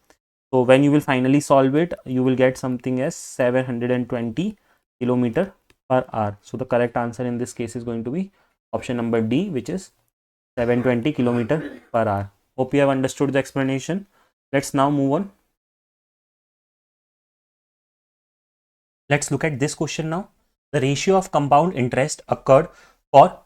So when you will finally solve it, you will get something as 720 kilometer per hour. So the correct answer in this case is going to be option number D, which is 720 kilometer per hour. Hope you have understood the explanation. Let's now move on. Let's look at this question now. The ratio of compound interest occurred for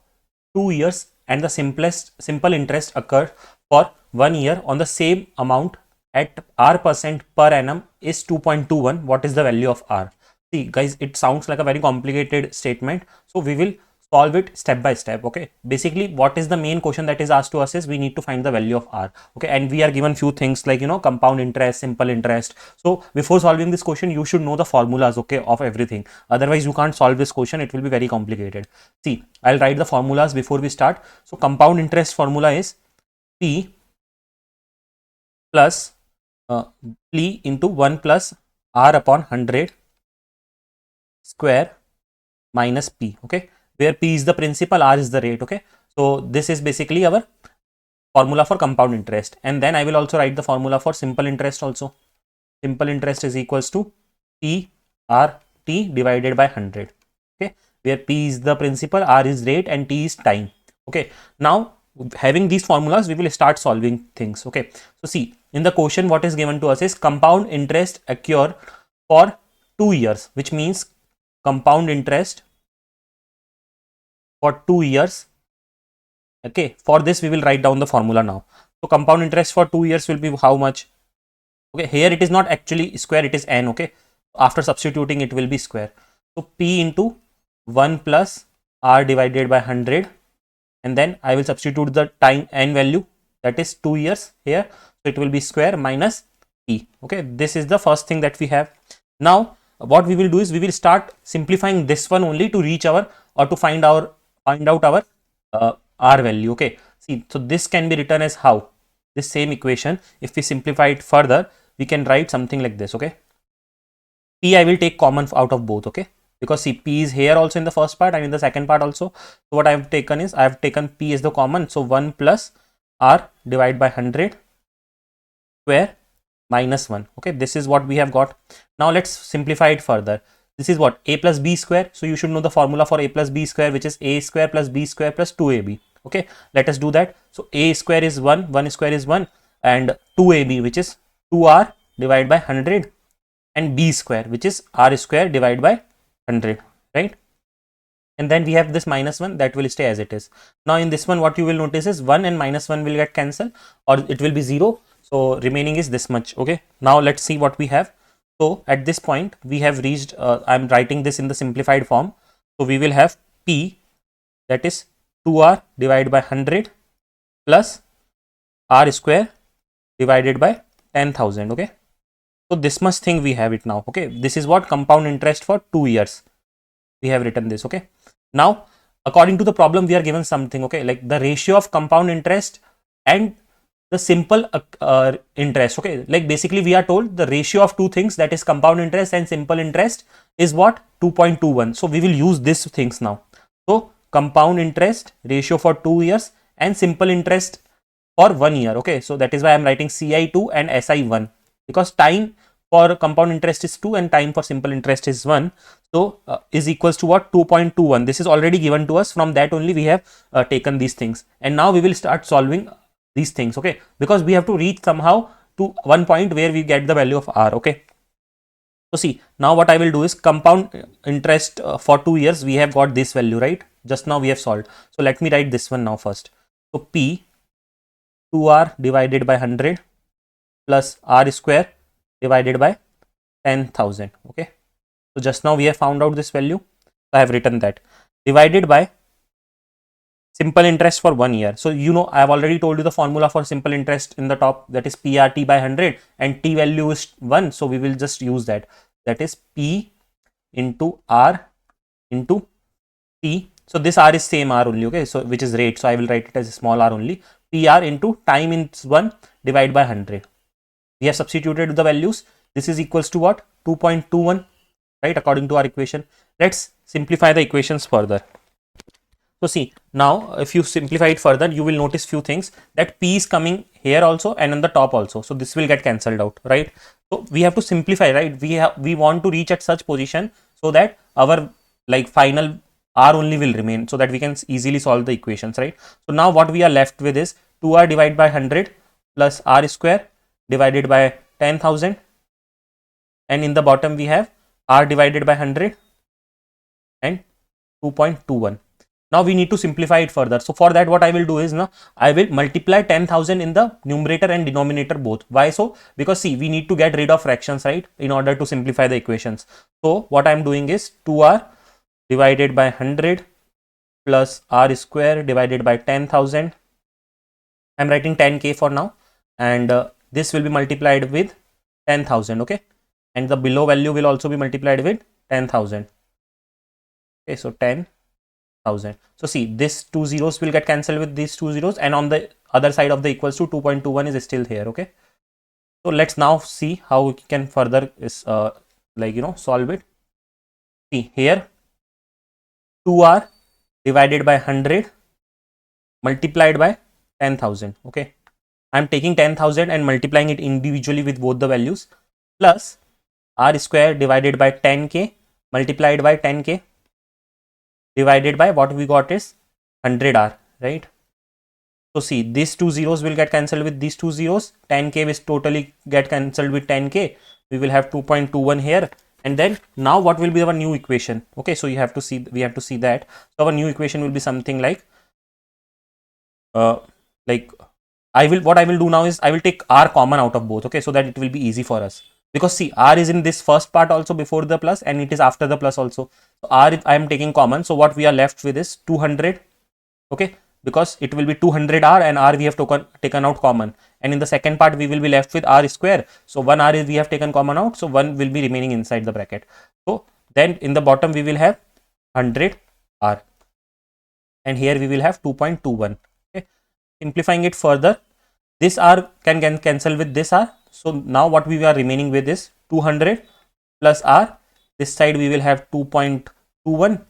2 years and the simple interest occurred for 1 year on the same amount at R% per annum is 2.21. What is the value of R? See guys, it sounds like a very complicated statement. So we will solve it step by step. Okay, basically what is the main question that is asked to us is we need to find the value of R. Okay, and we are given few things like, you know, compound interest, simple interest. So before solving this question, you should know the formulas, okay, of everything. Otherwise you can't solve this question, it will be very complicated. See, I'll write the formulas before we start. So compound interest formula is P plus P into 1 plus R upon 100 square minus P, okay, where P is the principal, R is the rate. Okay, so this is basically our formula for compound interest. And then I will also write the formula for simple interest also. Simple interest is equals to P R T divided by 100, okay, where P is the principal, R is rate, and T is time. Okay, now having these formulas, we will start solving things. Okay, so see, in the question what is given to us is compound interest occur for 2 years, which means compound interest for 2 years. Okay, for this we will write down the formula now. So compound interest for 2 years will be how much? Okay, here it is not actually square, it is n. Okay, after substituting it will be square. So P into 1 plus R divided by 100, and then I will substitute the time n value, that is 2 years here. So it will be square minus P. Okay, this is the first thing that we have. Now what we will do is we will start simplifying this one only to reach our, or to find out our R value. Okay, see, so this can be written as how? This same equation, if we simplify it further, we can write something like this. Okay, P I will take common out of both. Okay, because see, P is here also in the first part and in the second part also. So what I have taken is, I have taken P as the common. So 1 plus R divided by 100 square minus 1. Okay, this is what we have got. Now let's simplify it further. This is what? A plus B square. So you should know the formula for A plus B square, which is A square plus B square plus 2AB. Okay, let us do that. So A square is 1, 1 square is 1, and 2AB, which is 2R divided by 100, and B square, which is R square divided by 100, right? And then we have this minus 1 that will stay as it is. Now in this one, what you will notice is 1 and minus 1 will get cancelled, or it will be 0. So remaining is this much. Okay, now let's see what we have. So at this point we have reached, I'm writing this in the simplified form. So we will have P, that is 2R divided by 100 plus R square divided by 10,000. Okay, so this much thing we have it now. Okay, this is what? Compound interest for 2 years. We have written this. Okay, now according to the problem we are given something, okay, like the ratio of compound interest and the simple interest. Okay, like basically we are told the ratio of two things, that is compound interest and simple interest, is what? 2.21. So we will use these things now. So compound interest ratio for 2 years and simple interest for 1 year. Okay, so that is why I am writing CI2 and SI1, because time for compound interest is 2 and time for simple interest is 1. So is equals to what? 2.21. This is already given to us. From that only we have taken these things, and now we will start solving these things, okay, because we have to reach somehow to one point where we get the value of r, okay. So see, now what I will do is compound interest for 2 years. We have got this value, right? Just now we have solved. So let me write this one now first. So P 2R divided by 100 plus R square divided by 10,000. Okay. So just now we have found out this value. So I have written that divided by simple interest for 1 year. So you know, I have already told you the formula for simple interest in the top, that is PRT by 100, and T value is 1. So we will just use that. That is P into R into T. So this R is same R only, okay. So which is rate. So I will write it as a small r only. PR into time is 1 divided by 100. We have substituted the values. This is equals to what? 2.21, right? According to our equation. Let's simplify the equations further. So see, now if you simplify it further, you will notice few things, that P is coming here also and on the top also. So this will get cancelled out, right? So we have to simplify, right? We want to reach at such position so that our like final R only will remain, so that we can easily solve the equations, right? So now what we are left with is 2R divided by 100 plus R square divided by 10,000, and in the bottom we have R divided by 100 and 2.21. Now we need to simplify it further. So for that, what I will do is, now I will multiply 10,000 in the numerator and denominator both. Why so? Because see, we need to get rid of fractions, right, in order to simplify the equations. So what I am doing is 2R divided by 100 plus R square divided by 10,000. I am writing 10k for now, and this will be multiplied with 10,000, okay, and the below value will also be multiplied with 10,000. Okay, so 10,000. So see, this 2 zeros will get cancelled with these 2 zeros, and on the other side of the equals to 2.21 is still here, okay. So let's now see how we can further solve it. See here, 2R divided by 100 multiplied by 10,000, okay. I am taking 10,000 and multiplying it individually with both the values, plus R square divided by 10k multiplied by 10k divided by what we got is 100R, right? So see, these 2 zeros will get cancelled with these 2 zeros. 10k will totally get cancelled with 10k. We will have 2.21 here, and then now what will be our new equation? Okay, so we have to see that. So our new equation will be something like what I will do now is I will take R common out of both, okay, so that it will be easy for us. Because see, R is in this first part also before the plus, and it is after the plus also. So R I am taking common. So what we are left with is 200, okay, because it will be 200R, and R we have taken out common. And in the second part we will be left with R square. So 1 R is we have taken common out, so 1 will be remaining inside the bracket. So then in the bottom we will have 100R, and here we will have 2.21. Okay, simplifying it further, this R can cancel with this R. So now what we are remaining with is 200 plus R. This side we will have 2.21,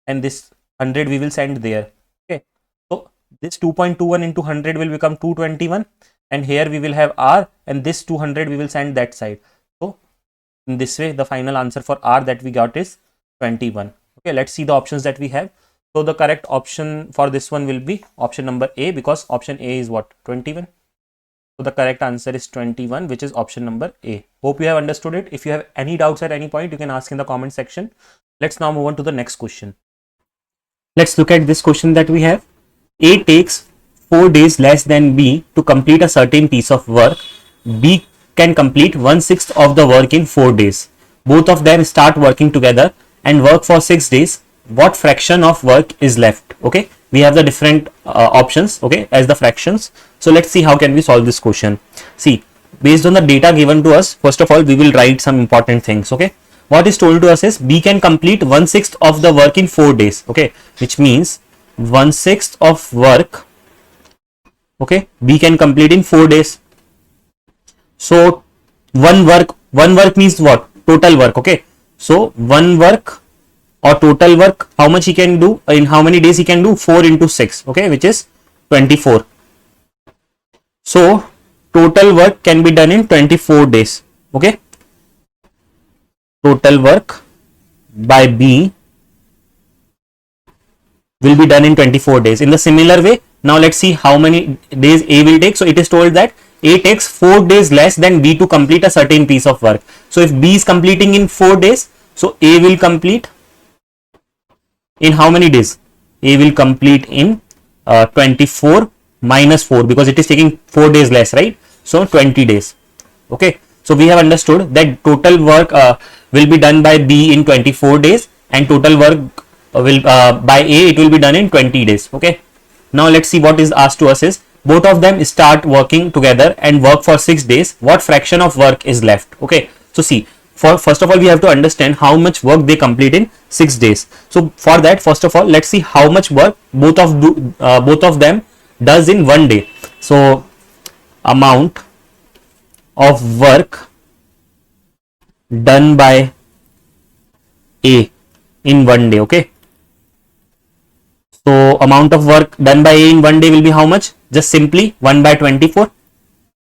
and this 100 we will send there. Okay, so this 2.21 into 100 will become 221, and here we will have R, and this 200 we will send that side. So in this way, the final answer for R that we got is 21. Okay, let's see the options that we have. So the correct option for this one will be option number A, because option A is what? 21. So the correct answer is 21, which is option number A. Hope you have understood it. If you have any doubts at any point, you can ask in the comment section. Let's now move on to the next question. Let's look at this question that we have. A takes 4 days less than B to complete a certain piece of work. B can complete 1/6 of the work in 4 days. Both of them start working together and work for 6 days. What fraction of work is left? Okay, we have the different options, okay, as the fractions. So let's see how can we solve this question. See, based on the data given to us, first of all we will write some important things. Okay, what is told to us is B can complete 1/6 of the work in 4 days. Okay, which means 1/6 of work, okay, B can complete in 4 days. So one work means what? Total work. Okay, so one work or total work, how much he can do in how many days he can do? 4 into 6, okay, which is 24. So total work can be done in 24 days. Okay, total work by B will be done in 24 days. In the similar way, Now let's see how many days A will take. So it is told that A takes 4 days less than B to complete a certain piece of work. So if B is completing in 4 days, so A will complete in how many days? A will complete in 24 minus 4, because it is taking 4 days less, right? So 20 days. Okay. So we have understood that total work will be done by B in 24 days, and total work will by A it will be done in 20 days. Okay. Now let's see what is asked to us is, both of them start working together and work for 6 days. What fraction of work is left? Okay. So see, first of all, we have to understand how much work they complete in 6 days. So for that, first of all, let's see how much work both of them does in 1 day. So amount of work done by A in 1 day. Okay. So amount of work done by A in 1 day will be how much? Just simply 1 by 24,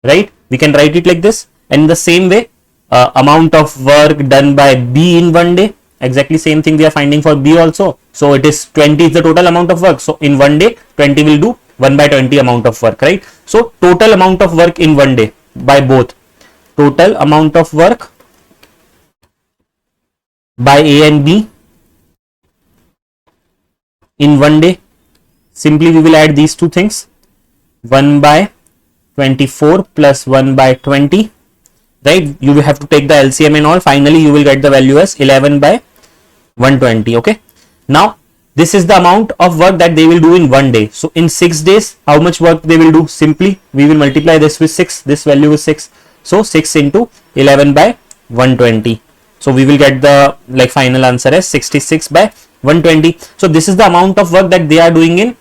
right? We can write it like this. And in the same way, amount of work done by B in 1 day, exactly same thing we are finding for B also. So it is 20 is the total amount of work. So in 1 day, 20 will do 1 by 20 amount of work, right? So total amount of work in 1 day by both. Total amount of work by A and B in 1 day, simply we will add these two things, 1 by 24 plus 1 by 20, right? You will have to take the LCM and all. Finally you will get the value as 11 by 120. Okay. Now this is the amount of work that they will do in 1 day. So in 6 days, how much work they will do? Simply we will multiply this with 6. This value is 6. So 6 into 11 by 120. So we will get the final answer as 66 by 120. So this is the amount of work that they are doing in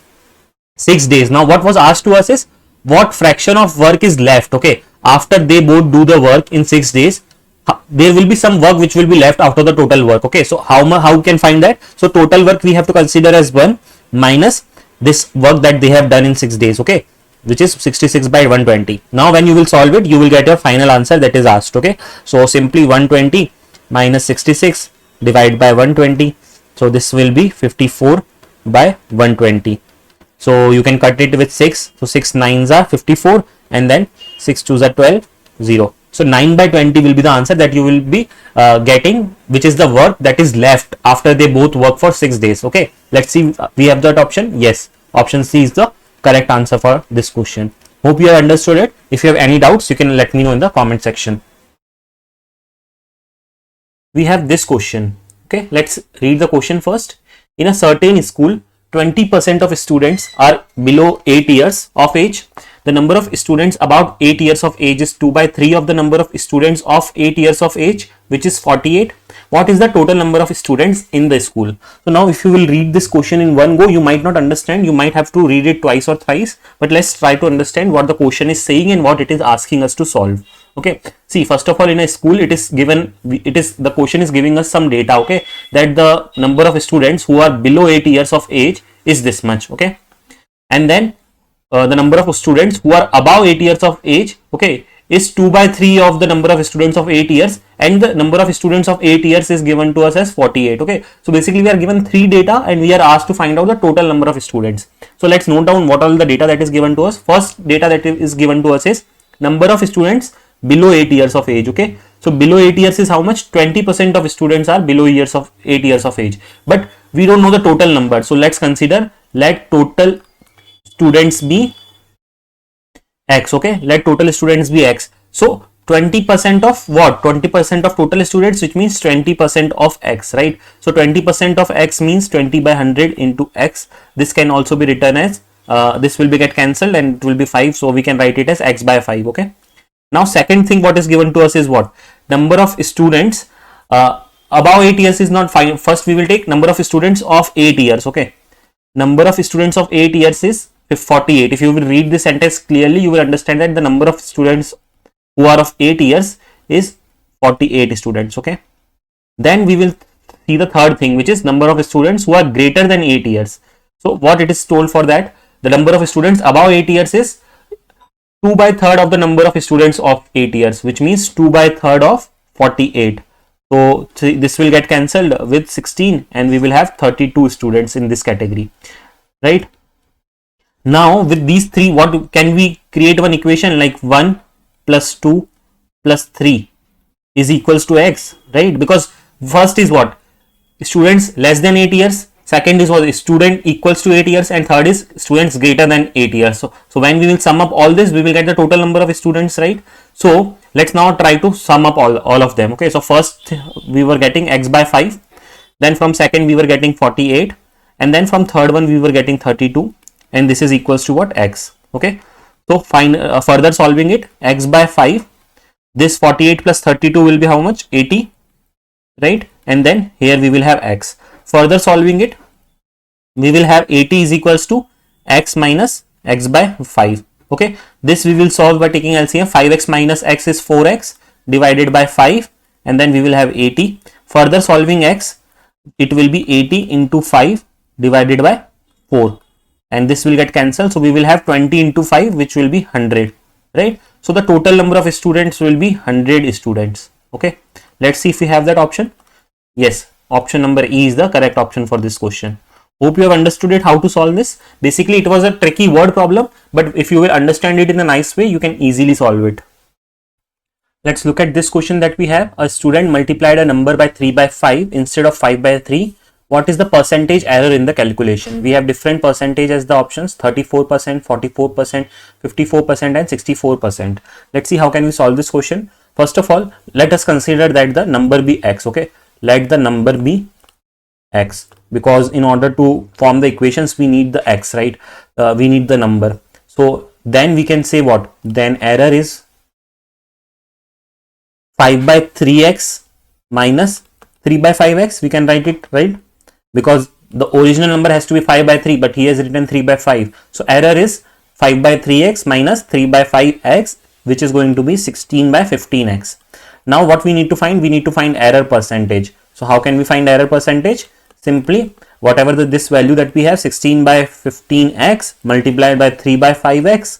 6 days. Now what was asked to us is, what fraction of work is left? Okay, after they both do the work in 6 days, there will be some work which will be left after the total work. Okay, so how we can find that? So total work we have to consider as 1 minus this work that they have done in 6 days. Okay, which is 66 by 120. Now when you will solve it, you will get your final answer that is asked. Okay, so simply 120 minus 66 divided by 120. So this will be 54 by 120. So you can cut it with 6. So 6 9s are 54, and then 6 2s are 12, 0. So 9 by 20 will be the answer that you will be getting, which is the work that is left after they both work for 6 days. Okay, let's see, we have that option. Yes, option C is the correct answer for this question. Hope you have understood it. If you have any doubts, you can let me know in the comment section. We have this question. Okay, let's read the question first. In a certain school, 20% of students are below 8 years of age. The number of students about 8 years of age is 2 by 3 of the number of students of 8 years of age, which is 48. What is the total number of students in the school? So now if you will read this question in one go, you might not understand. You might have to read it twice or thrice, but let's try to understand what the question is saying and what it is asking us to solve. Okay, see, first of all, in a school, the question is giving us some data. Okay, that the number of students who are below 8 years of age is this much. Okay, and then the number of students who are above 8 years of age, okay, is 2 by 3 of the number of students of 8 years, and the number of students of 8 years is given to us as 48. Okay, so basically we are given 3 data and we are asked to find out the total number of students. So let's note down what all the data that is given to us. First data that is given to us is number of students below 8 years of age. Okay, so below 8 years is how much? 20% of students are below 8 years of age, but we don't know the total number. So let's consider, let total students be X. Okay, let total students be X. So 20% of what? 20% of total students, which means 20% of X, right? So 20% of X means 20 by 100 into X. This can also be written as this will be get cancelled and it will be 5, so we can write it as X by 5. Okay, now second thing what is given to us is what? Number of students above 8 years is not fine. First we will take number of students of 8 years. Okay, number of students of 8 years is 48. If you will read this sentence clearly, you will understand that the number of students who are of 8 years is 48 students. Okay, then we will see the third thing, which is number of students who are greater than 8 years. So what it is told for that, the number of students above 8 years is 2 by 3rd of the number of students of 8 years, which means 2 by 3rd of 48. So this will get cancelled with 16 and we will have 32 students in this category, right? Now with these three, what can we create one equation like 1 plus 2 plus 3 is equals to x, right? Because first is what? Students less than 8 years, second is what? Student equals to 8 years, and third is students greater than 8 years. So when we will sum up all this, we will get the total number of students, right? So let's now try to sum up all of them. Okay, so first we were getting x by 5, then from second we were getting 48, and then from third one we were getting 32, and this is equals to what? X. Okay, so further solving it, x by 5, this 48 plus 32 will be how much? 80, right? And then here we will have x. Further solving it, we will have 80 is equals to x minus x by 5. Okay, this we will solve by taking LCM. 5x minus x is 4x divided by 5, and then we will have 80. Further solving x, it will be 80 into 5 divided by 4, and this will get cancelled. So we will have 20 into 5, which will be 100, right? So the total number of students will be 100 students. Okay, let's see if we have that option. Yes, option number E is the correct option for this question. Hope you have understood it, how to solve this. Basically it was a tricky word problem, but if you will understand it in a nice way, you can easily solve it. Let's look at this question that we have. A student multiplied a number by 3 by 5 instead of 5 by 3. What is the percentage error in the calculation? We have different percentage as the options: 34%, 44%, 54% and 64%. Let's see how can we solve this question. First of all, let us consider that the number be x. Okay, let the number be x, because in order to form the equations we need the x, right? We need the number. So then we can say what? Then error is 5 by 3x minus 3 by 5x. We can write it, right? Because the original number has to be 5 by 3, but he has written 3 by 5. So error is 5 by 3x minus 3 by 5x, which is going to be 16 by 15x. Now what we need to find? We need to find error percentage. So how can we find error percentage? Simply whatever this value that we have, 16 by 15x multiplied by 3 by 5x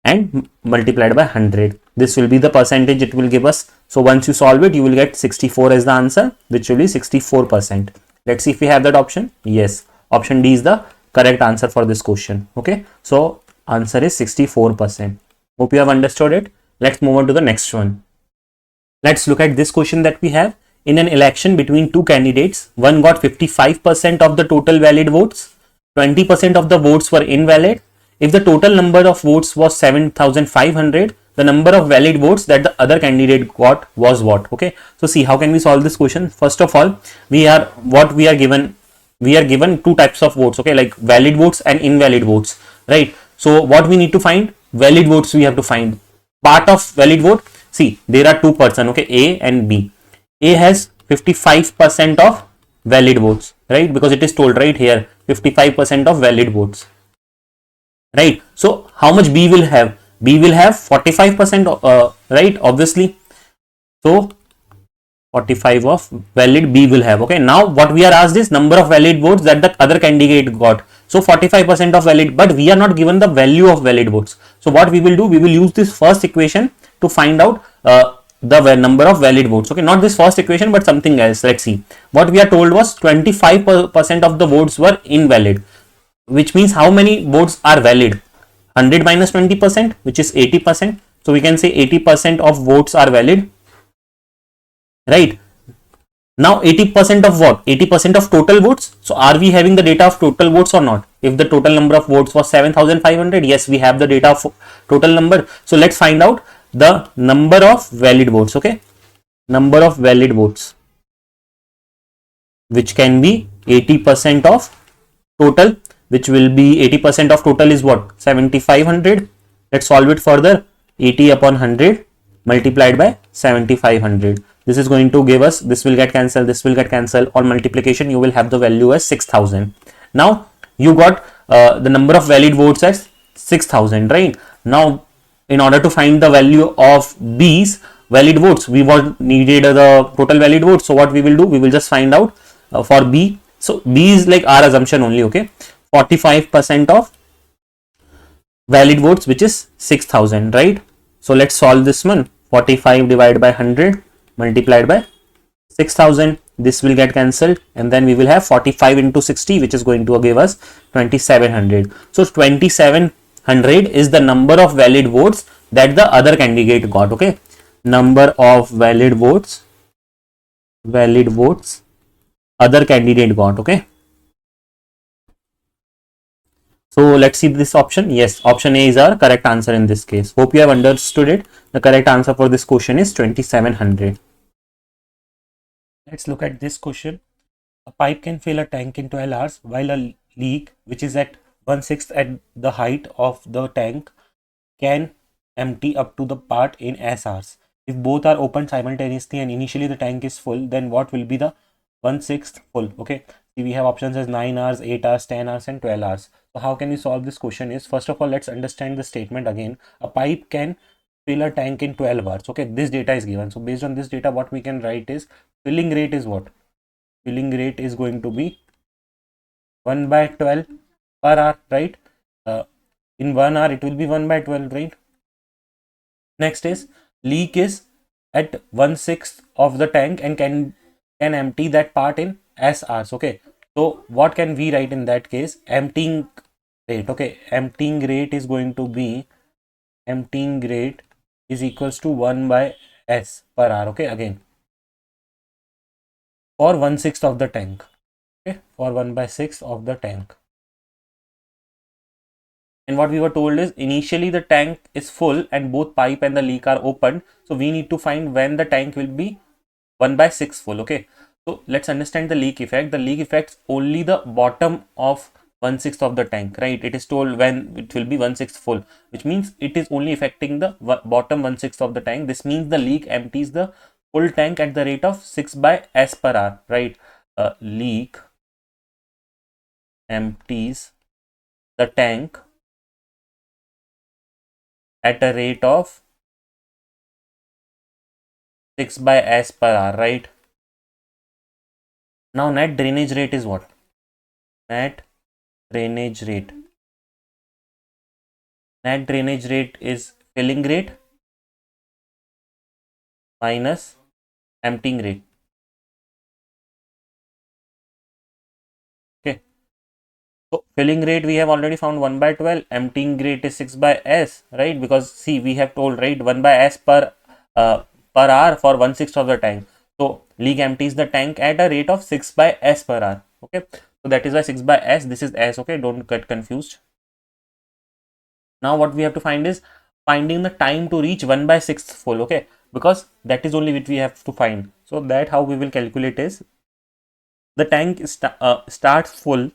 and multiplied by 100. This will be the percentage it will give us. So once you solve it, you will get 64 as the answer, which will be 64%. Let's see if we have that option. Yes, option D is the correct answer for this question. Okay, so answer is 64%. Hope you have understood it. Let's move on to the next one. Let's look at this question that we have. In an election between two candidates, one got 55% of the total valid votes, 20% of the votes were invalid. If the total number of votes was 7,500, the number of valid votes that the other candidate got was what? Okay, so see how can we solve this question. First of all, we are given two types of votes. Okay, like valid votes and invalid votes, right? So what we need to find? Valid votes we have to find. Part of valid vote, see there are two persons, okay, A and B. A has 55% of valid votes, right? Because it is told right here, 55% of valid votes, right? So how much B will have? B will have 45%, right? Obviously. So 45 of valid B will have. Okay, now what we are asked is number of valid votes that the other candidate got. So 45% of valid, but we are not given the value of valid votes. So what we will do? We will use this first equation to find out the number of valid votes. Okay, not this first equation, but something else. Let's see. What we are told was 25% of the votes were invalid, which means how many votes are valid? 100 minus 20%, which is 80%. So we can say 80% of votes are valid, right? Now 80% of what? 80% of total votes. So are we having the data of total votes or not? If the total number of votes was 7,500, yes, we have the data of total number. So let's find out the number of valid votes. Okay, number of valid votes, which can be 80% of total, which will be 80% of total is what? 7,500. Let's solve it further. 80 upon 100 multiplied by 7,500. This is going to give us, this will get cancelled, this will get cancelled. On multiplication, you will have the value as 6,000. Now you got the number of valid votes as 6,000, right? Now in order to find the value of B's valid votes, we needed the total valid votes. So what we will do? We will just find out for B. So B is like our assumption only. Okay, 45% of valid votes, which is 6,000, right? So let's solve this one. 45 divided by 100 multiplied by 6,000. this will get cancelled, and then we will have 45 into 60, which is going to give us 2700. So 2700 is the number of valid votes that the other candidate got. Okay, number of valid votes other candidate got. Okay, so let's see this option. Yes, option A is our correct answer in this case. Hope you have understood it. The correct answer for this question is 2700. Let's look at this question. A pipe can fill a tank in 12 hours while a leak, which is at 1/6 at the height of the tank, can empty up to the part in S hours. If both are opened simultaneously and initially the tank is full, then what will be the 1/6 full? Okay, see, we have options as 9 hours, 8 hours, 10 hours and 12 hours. So how can we solve this question is, first of all, let's understand the statement again. A pipe can fill a tank in 12 hours. Okay, this data is given. So based on this data, what we can write is filling rate is what? Filling rate is going to be 1 by 12 per hour, right? In 1 hour, it will be 1 by 12, right? Next is leak is at 1/6 of the tank and can empty that part in S hours. Okay, so what can we write in that case? Emptying rate. Okay, emptying rate is going to be, emptying rate is equals to 1 by S per hour. Okay, again, for 1/6 of the tank. Okay, for 1/6 of the tank. And what we were told is initially the tank is full and both pipe and the leak are open. So we need to find when the tank will be 1/6 full. Okay, so let's understand the leak effect. The leak affects only the bottom of 1/6 of the tank, right? It is told when it will be 1/6 full, which means it is only affecting the bottom 1/6 of the tank. This means the leak empties the full tank at the rate of 6 by S per hour, right? Leak empties the tank at a rate of 6 by S per hour, right? Now net drainage rate is what? Net drainage rate. Net drainage rate is filling rate minus emptying rate. Okay, so filling rate we have already found 1 by 12, emptying rate is 6 by S, right? Because see, we have told, right, 1 by S per hour for 1/6 of the tank. So leak empties the tank at a rate of 6 by S per hour. Okay, so that is why 6 by S, this is S. Okay, don't get confused. Now what we have to find is finding the time to reach 1/6 full. Okay, because that is only which we have to find. So that how we will calculate is, the tank starts full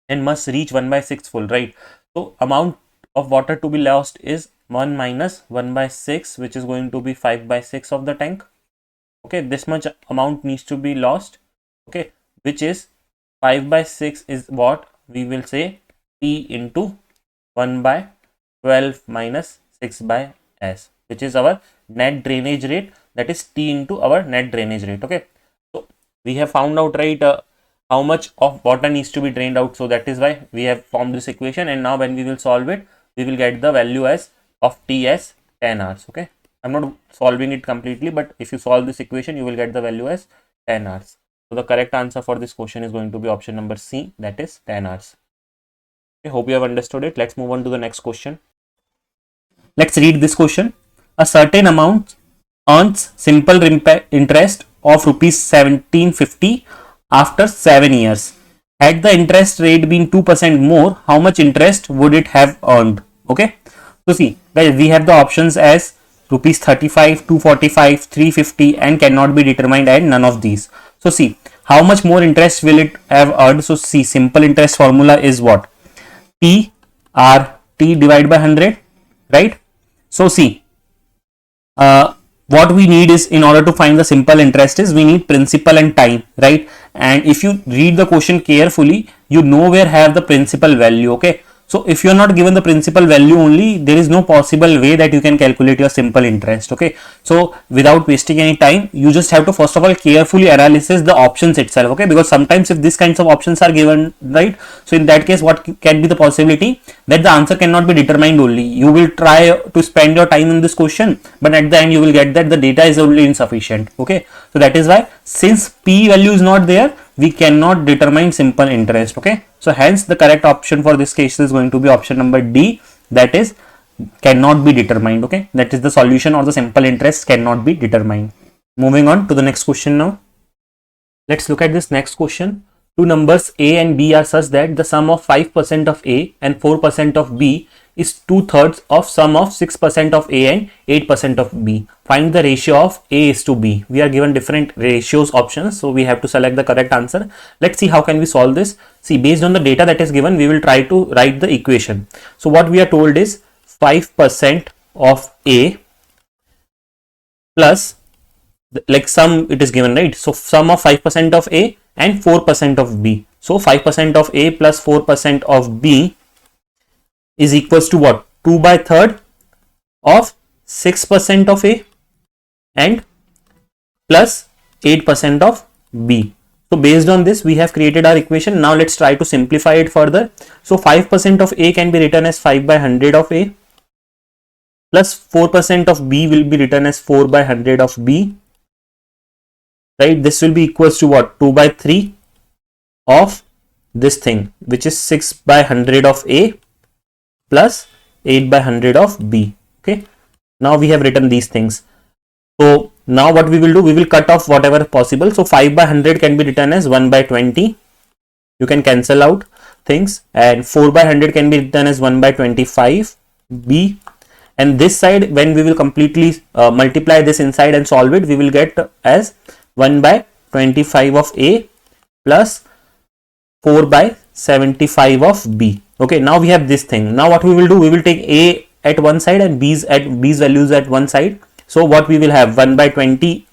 and must reach 1/6 full, right? So amount of water to be lost is 1 minus 1/6, which is going to be 5/6 of the tank. Okay, this much amount needs to be lost. Okay, which is 5/6 is what we will say T into 1 by 12 minus 6 by S, which is our net drainage rate. That is T into our net drainage rate. Okay, so we have found out, right, how much of water needs to be drained out. So that is why we have formed this equation, and now when we will solve it, we will get the value as of T as 10 hours. Okay, I'm not solving it completely, but if you solve this equation, you will get the value as 10 hours. So the correct answer for this question is going to be option number C, that is 10 hours. Okay, hope you have understood it. Let's move on to the next question. Let's read this question. A certain amount earns simple interest of rupees 1750 after 7 years. Had the interest rate been 2% more, how much interest would it have earned? Okay, so see guys, we have the options as rupees 35, 245, 350 and cannot be determined and none of these. So see, how much more interest will it have earned? So see, simple interest formula is what? T R T divided by 100, right? So see, what we need is, in order to find the simple interest, is we need principal and time, right? And if you read the question carefully, you nowhere have the principal value. Okay, So if you are not given the principal value only, there is no possible way that you can calculate your simple interest. Okay, so without wasting any time, you just have to first of all carefully analysis the options itself. Okay, because sometimes if these kinds of options are given, right, so in that case what can be the possibility that the answer cannot be determined only. You will try to spend your time in this question, but at the end you will get that the data is only insufficient. Okay, so that is why, since p value is not there, we cannot determine simple interest. Okay, so hence the correct option for this case is going to be option number D, that is cannot be determined. Okay, that is the solution, or the simple interest cannot be determined. Moving on to the next question now. Let's look at this next question. Two numbers A and B are such that the sum of 5% of A and 4% of B is 2/3 of sum of 6% of A and 8% of B. Find the ratio of A is to B. We are given different ratios options, so we have to select the correct answer. Let's see how can we solve this. See, based on the data that is given, we will try to write the equation. So what we are told is 5% of A plus, like sum it is given, right? So sum of 5% of A and 4% of B. So 5% of A plus 4% of B is equals to what? 2/3 of 6% of A and plus 8% of B. So based on this, we have created our equation. Now let's try to simplify it further. So 5% of A can be written as 5/100 of A plus 4% of B will be written as 4/100 of B. Right, this will be equals to what? 2/3 of this thing, which is 6/100 of A plus 8/100 of B. Okay, now we have written these things. So now what we will do, we will cut off whatever possible. So 5/100 can be written as 1/20. You can cancel out things, and 4/100 can be written as 1/25 B. And this side, when we will completely multiply this inside and solve it, we will get as 1/25 of A plus 4/75 of B. Okay, now we have this thing. Now what we will do, we will take A at one side and B's values at one side. So what we will have 1/20.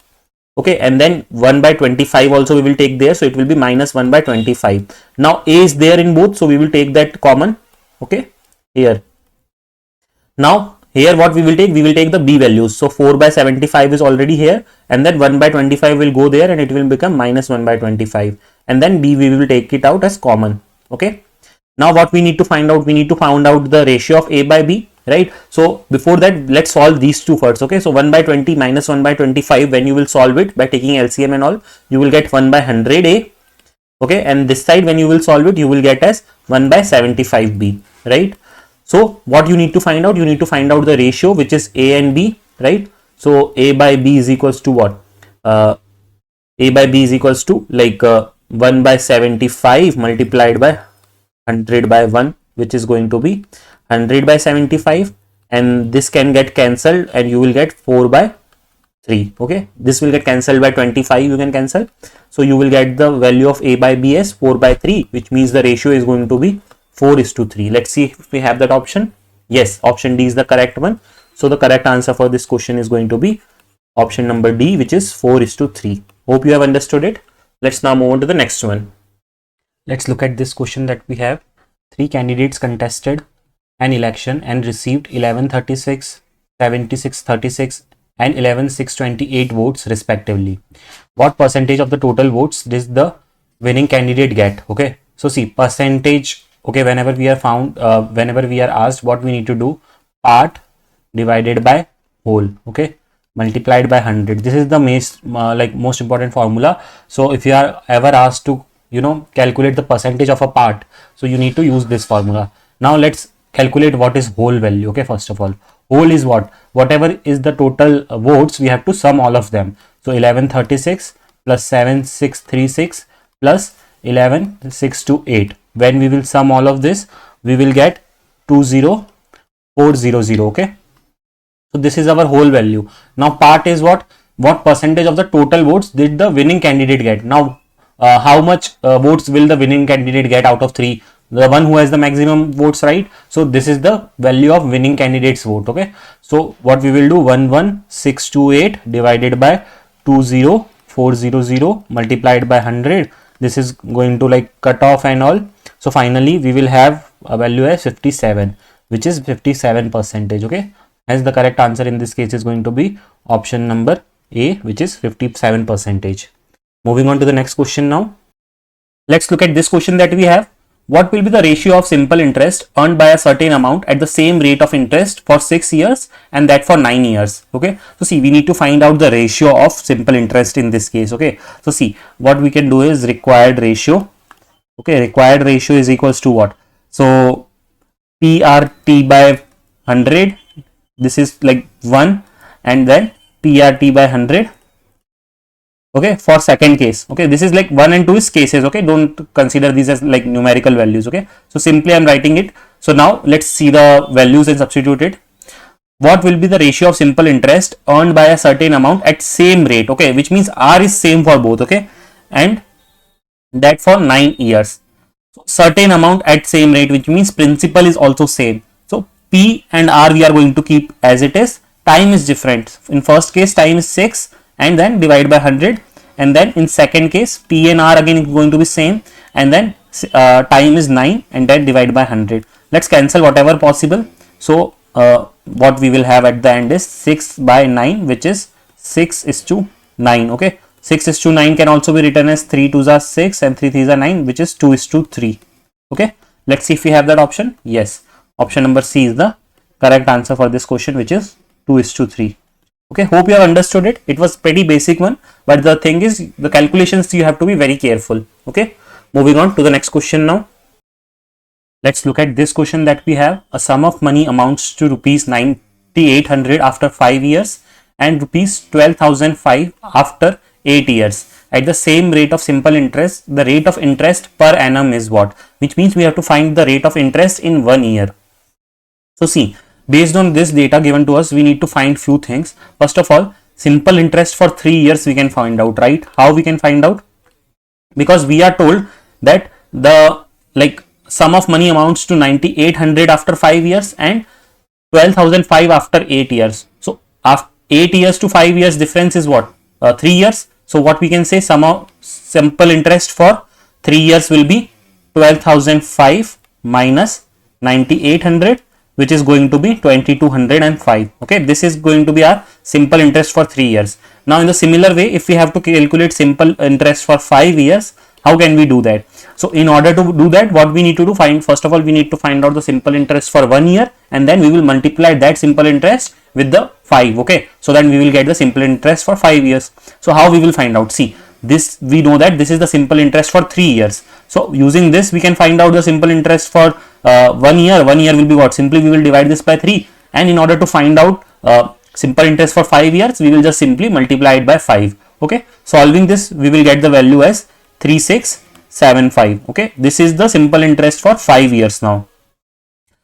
Okay, and then 1/25 also we will take there, so it will be minus 1/25. Now A is there in both, so we will take that common. Okay, here. Now here what we will take the B values. So 4/75 is already here, and then 1/25 will go there and it will become minus 1/25, and then B we will take it out as common. Okay, now what we need to find out, we need to find out the ratio of A by B, right? So before that, let's solve these two first. Okay, so 1/20 minus 1/25, when you will solve it by taking LCM and all, you will get 1/100 A. Okay, and this side when you will solve it, you will get as 1/75 B, right? So what you need to find out, you need to find out the ratio, which is A and B, right? So A by B is equals to what? A by B is equals to like 1/75 multiplied by 100/1, which is going to be 100/75, and this can get cancelled and you will get 4/3. Okay, this will get cancelled by 25, you can cancel. So you will get the value of A by B as 4/3, which means the ratio is going to be 4:3. Let's see if we have that option. Yes, option D is the correct one. So the correct answer for this question is going to be option number D, which is 4:3. Hope you have understood it. Let's now move on to the next one. Let's look at this question that we have. 3 candidates contested an election and received 1136, 7636 and 11628 votes respectively. What percentage of the total votes did the winning candidate get? Okay, so see, percentage. Okay, whenever we are asked, what we need to do, part divided by whole, okay, multiplied by 100. This is the most important formula. So if you are ever asked to calculate the percentage of a part, so you need to use this formula. Now let's calculate what is whole value. Okay, first of all, whole is what? Whatever is the total votes, we have to sum all of them. So 1136 plus 7636 plus 11628. When we will sum all of this, we will get 20400. Okay, so this is our whole value. Now part is what percentage of the total votes did the winning candidate get? Now how much votes will the winning candidate get out of 3? The one who has the maximum votes, right? So this is the value of winning candidate's vote. Okay, so what we will do, 11628 divided by 20400 multiplied by 100. This is going to like cut off and all. So finally we will have value as 57, which is 57%. Okay, hence the correct answer in this case is going to be option number A, which is 57%. Moving on to the next question now. Let's look at this question that we have. What will be the ratio of simple interest earned by a certain amount at the same rate of interest for 6 years and that for 9 years? Okay, so see, we need to find out the ratio of simple interest in this case. Okay, so see, what we can do is required ratio. Okay, required ratio is equals to what? So PRT by 100, this is like 1, and then PRT by 100. Okay, for second case. Okay, this is like 1 and 2 is cases. Okay, don't consider these as like numerical values. Okay, so simply I'm writing it. So now let's see the values and substitute it. What will be the ratio of simple interest earned by a certain amount at same rate? Okay, which means R is same for both. Okay, and that for 9 years. So certain amount at same rate, which means principal is also same. So P and R we are going to keep as it is. Time is different. In first case, time is 6 and then divide by 100, and then in second case P and R again is going to be same, and then time is 9 and then divide by 100. Let's cancel whatever possible. So what we will have at the end is 6 by 9, which is 6:9. Okay, 6:9 can also be written as 3 2s are 6 and 3 3s are 9, which is 2:3. Okay, let's see if we have that option. Yes, option number C is the correct answer for this question, which is 2:3. Okay, hope you have understood it. It was pretty basic one, but the thing is the calculations you have to be very careful. Okay, moving on to the next question now. Let's look at this question that we have. A sum of money amounts to rupees 9,800 after 5 years and rupees 12,005 after 8 years at the same rate of simple interest. The rate of interest per annum is what? Which means we have to find the rate of interest in 1 year. So see, based on this data given to us, we need to find few things. First of all, simple interest for 3 years we can find out, right? How we can find out? Because we are told that the sum of money amounts to 9,800 after 5 years and 12,005 after 8 years. So after 8 years to 5 years difference is what? 3 years. So what we can say, sum of simple interest for 3 years will be 12,005 minus 9,800, which is going to be 2,205. Okay, this is going to be our simple interest for 3 years. Now in the similar way, if we have to calculate simple interest for 5 years, how can we do that? So in order to do that, what we need to do, first of all we need to find out the simple interest for 1 year, and then we will multiply that simple interest with the 5. Okay, so then we will get the simple interest for 5 years. So how we will find out? See, this we know that this is the simple interest for 3 years. So using this we can find out the simple interest for 1 year. 1 year will be what? Simply we will divide this by 3, and in order to find out simple interest for 5 years, we will just simply multiply it by 5. Okay, solving this we will get the value as 3675. Okay, this is the simple interest for 5 years now.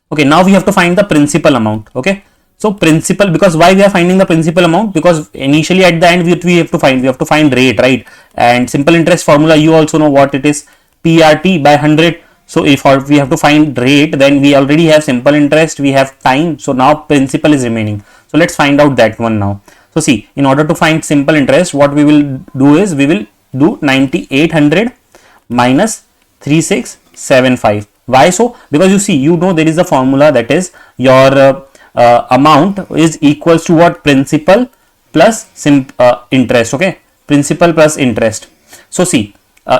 Okay, now we have to find the principal amount. Okay, so principal, because why we are finding the principal amount? Because initially at the end we have to find rate, right? And simple interest formula you also know what it is, PRT by 100. So if we have to find rate, then we already have simple interest, we have time, so now principal is remaining. So let's find out that one now. So see, in order to find simple interest, what we will do is we will do 9,800 minus 3675. Why so? Because you see, you know there is a formula, that is your amount is equals to what? Principal plus interest. Okay, principal plus interest. So see,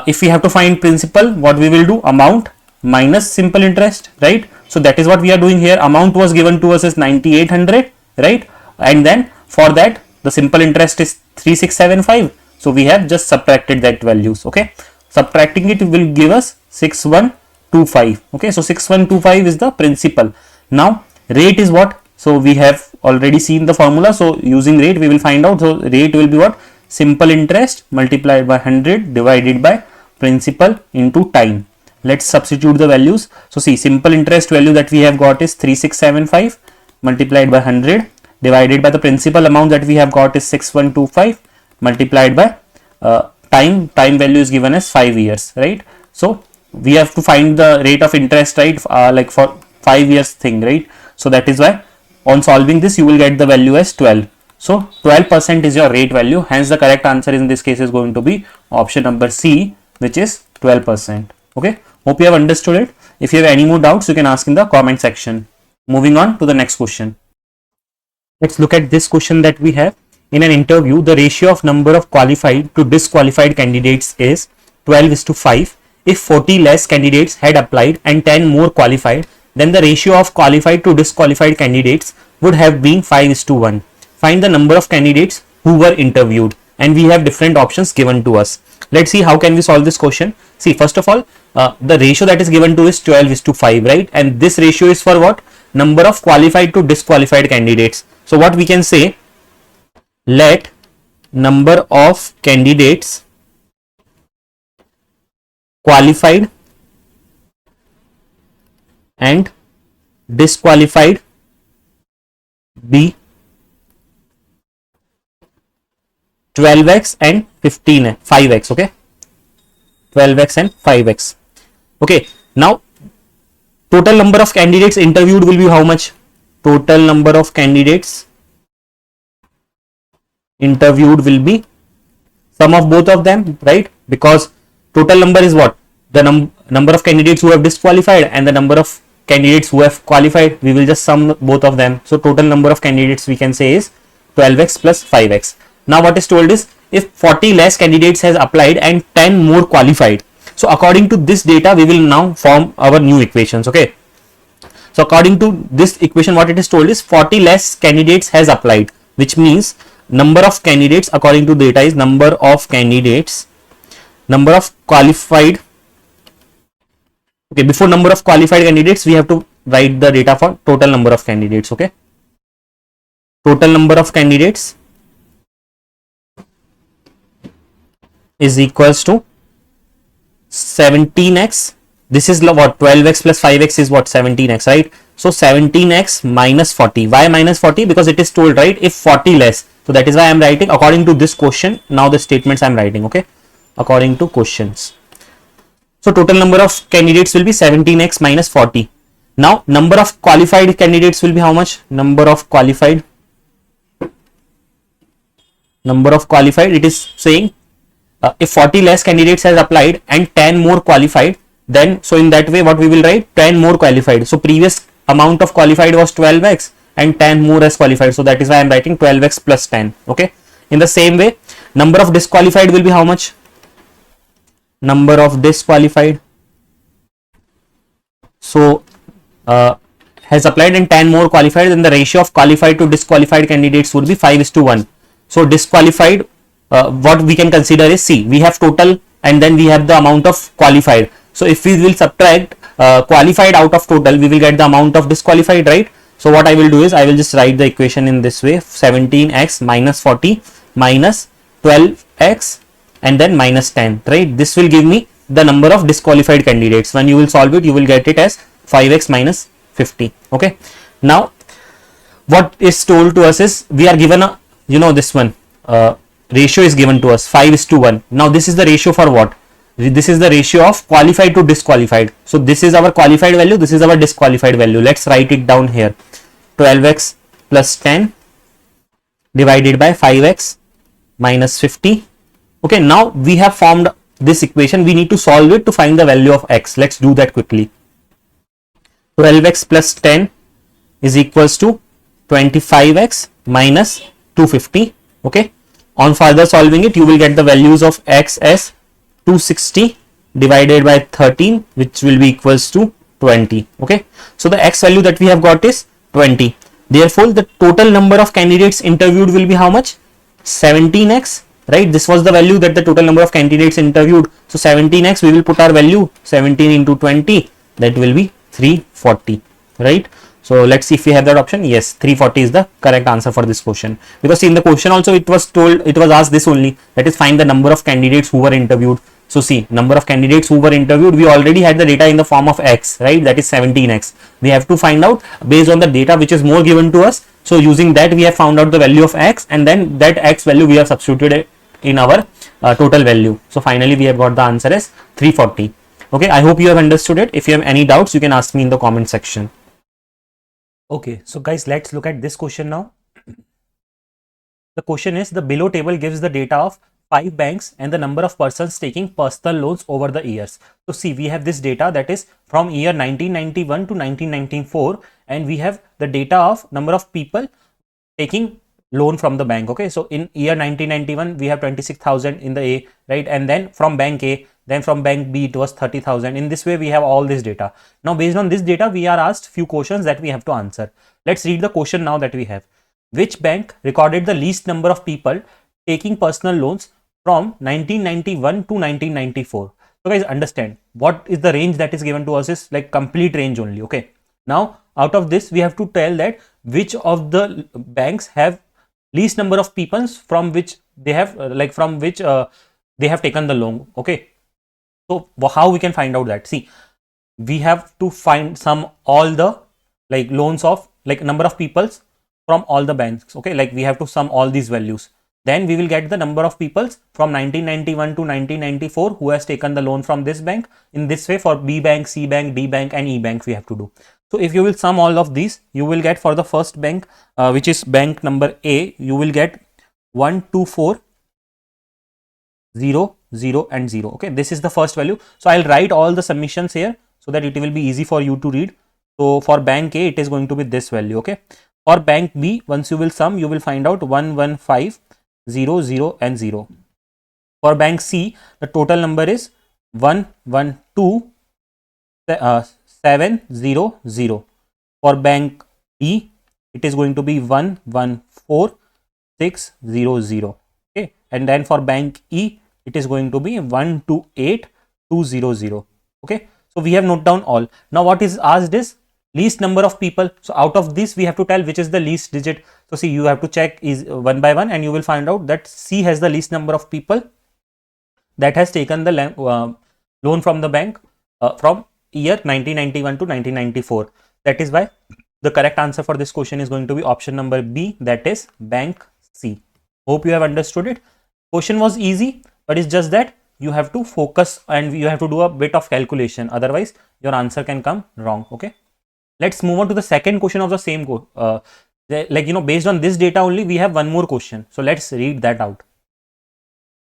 if we have to find principal, what we will do? Amount minus simple interest, right? So that is what we are doing here. Amount was given to us as 9,800, right? And then for that the simple interest is 3675. So we have just subtracted that values. Okay, subtracting it will give us 6125. Okay, so 6125 is the principal. Now rate is what? So we have already seen the formula. So using rate we will find out. So rate will be what? Simple interest multiplied by 100 divided by principal into time. Let's substitute the values. So see, simple interest value that we have got is 3675 multiplied by 100 divided by the principal amount that we have got is 6125 multiplied by time value is given as 5 years, right? So we have to find the rate of interest, right? Like for 5 years thing, right? So that is why on solving this you will get the value as 12. So 12% is your rate value. Hence the correct answer in this case is going to be option number C, which is 12%. Okay, hope you have understood it. If you have any more doubts, you can ask in the comment section. Moving on to the next question. Let's look at this question that we have. In an interview, the ratio of number of qualified to disqualified candidates is 12:5. If 40 less candidates had applied and 10 more qualified, then the ratio of qualified to disqualified candidates would have been 5:1. Find the number of candidates who were interviewed, and we have different options given to us. Let's see how can we solve this question. See, first of all, the ratio that is given to is 12:5, right? And this ratio is for what? Number of qualified to disqualified candidates. So what we can say, let number of candidates qualified and disqualified be 12x and 5x. Okay, 12x and 5x. Okay, now total number of candidates interviewed will be how much? Total number of candidates interviewed will be sum of both of them, right? Because total number is what? The number of candidates who have disqualified and the number of candidates who have qualified. We will just sum both of them. So total number of candidates we can say is 12x plus 5x. Now what is told is, if 40 less candidates has applied and 10 more qualified. So according to this data, we will now form our new equations. Okay. So according to this equation, what it is told is 40 less candidates has applied, which means number of candidates according to data is number of candidates, number of qualified. Okay, before number of qualified candidates, we have to write the data for total number of candidates. Okay, total number of candidates is equals to 17x. This is what? 12x plus 5x is what? 17x, right? So 17x minus 40. Why minus 40? Because it is told, right, if 40 less. So that is why I am writing according to this question. Now the statements I am writing, okay, according to questions. So total number of candidates will be 17x minus 40. Now number of qualified candidates will be how much? Number of qualified, it is saying if 40 less candidates has applied and 10 more qualified, then so in that way what we will write? 10 more qualified. So previous amount of qualified was 12x and 10 more as qualified. So that is why I am writing 12x plus 10. Okay. In the same way, number of disqualified will be how much? Number of disqualified. So has applied and 10 more qualified, then the ratio of qualified to disqualified candidates would be 5:1. So disqualified, what we can consider is, see, we have total and then we have the amount of qualified. So if we will subtract qualified out of total, we will get the amount of disqualified, right? So what I will do is, I will just write the equation in this way: 17x minus 40 minus 12x and then minus 10, right? This will give me the number of disqualified candidates. When you will solve it, you will get it as 5x minus 50. Okay. Now what is told to us is, we are given a, this one ratio is given to us, 5:1. Now this is the ratio for what? This is the ratio of qualified to disqualified. So this is our qualified value, this is our disqualified value. Let's write it down here: 12x plus 10 divided by 5x minus 50. Okay, now we have formed this equation. We need to solve it to find the value of x. Let's do that quickly. 12x plus 10 is equals to 25x minus 250. Okay, on further solving it, you will get the values of x as 260 divided by 13, which will be equals to 20. Okay, so the x value that we have got is 20. Therefore the total number of candidates interviewed will be how much? 17x, right? This was the value that the total number of candidates interviewed. So 17x, we will put our value 17 into 20, that will be 340, right? So let's see if we have that option. Yes, 340 is the correct answer for this question, because in the question also it was told, it was asked this only, that is find the number of candidates who were interviewed. So see, number of candidates who were interviewed, we already had the data in the form of x, right? That is 17x. We have to find out based on the data which is more given to us. So using that, we have found out the value of x, and then that x value we have substituted in our total value. So finally we have got the answer as 340. Okay, I hope you have understood it. If you have any doubts, you can ask me in the comment section. Okay, so guys, let's look at this question now. The question is, the below table gives the data of 5 banks and the number of persons taking personal loans over the years. So see, we have this data that is from year 1991 to 1994, and we have the data of number of people taking loan from the bank. Okay, so in year 1991 we have 26,000 in the A, right? And then from bank A, then from bank B it was 30,000. In this way we have all this data. Now based on this data we are asked few questions that we have to answer. Let's read the question now that we have. Which bank recorded the least number of people taking personal loans from 1991 to 1994? So guys, understand what is the range that is given to us is like complete range only. Okay, now out of this we have to tell that which of the banks have least number of people from which they have they have taken the loan. Okay, so how we can find out that? See, we have to find all the like loans of like number of peoples from all the banks. Okay, like we have to sum all these values, then we will get the number of peoples from 1991 to 1994 who has taken the loan from this bank. In this way, for B bank, C bank, D bank and E bank we have to do. So if you will sum all of these, you will get for the first bank which is bank number A, you will get 1, 2, 4, 0, 0 and 0. Okay, this is the first value. So I'll write all the submissions here so that it will be easy for you to read. So for bank A it is going to be this value. Okay, for bank B, once you will sum, you will find out 1, 1, 5, 0, 0 and 0. For bank C, the total number is 1, 1, 2, 7, 0, 0. For bank D, it is going to be 1, 1, 4, 6, 0, 0. Okay, and then for bank E, it is going to be 1, 2, 8, 2, 0, 0. Okay, so we have noted down all. Now what is asked is least number of people. So out of this we have to tell which is the least digit. So see, you have to check is one by one and you will find out that C has the least number of people that has taken the loan from the bank from year 1991 to 1994. That is why the correct answer for this question is going to be option number B, that is bank C. Hope you have understood it. Question was easy, but it's just that you have to focus and you have to do a bit of calculation, otherwise your answer can come wrong. Okay, let's move on to the second question of the same based on this data only we have one more question. So let's read that out.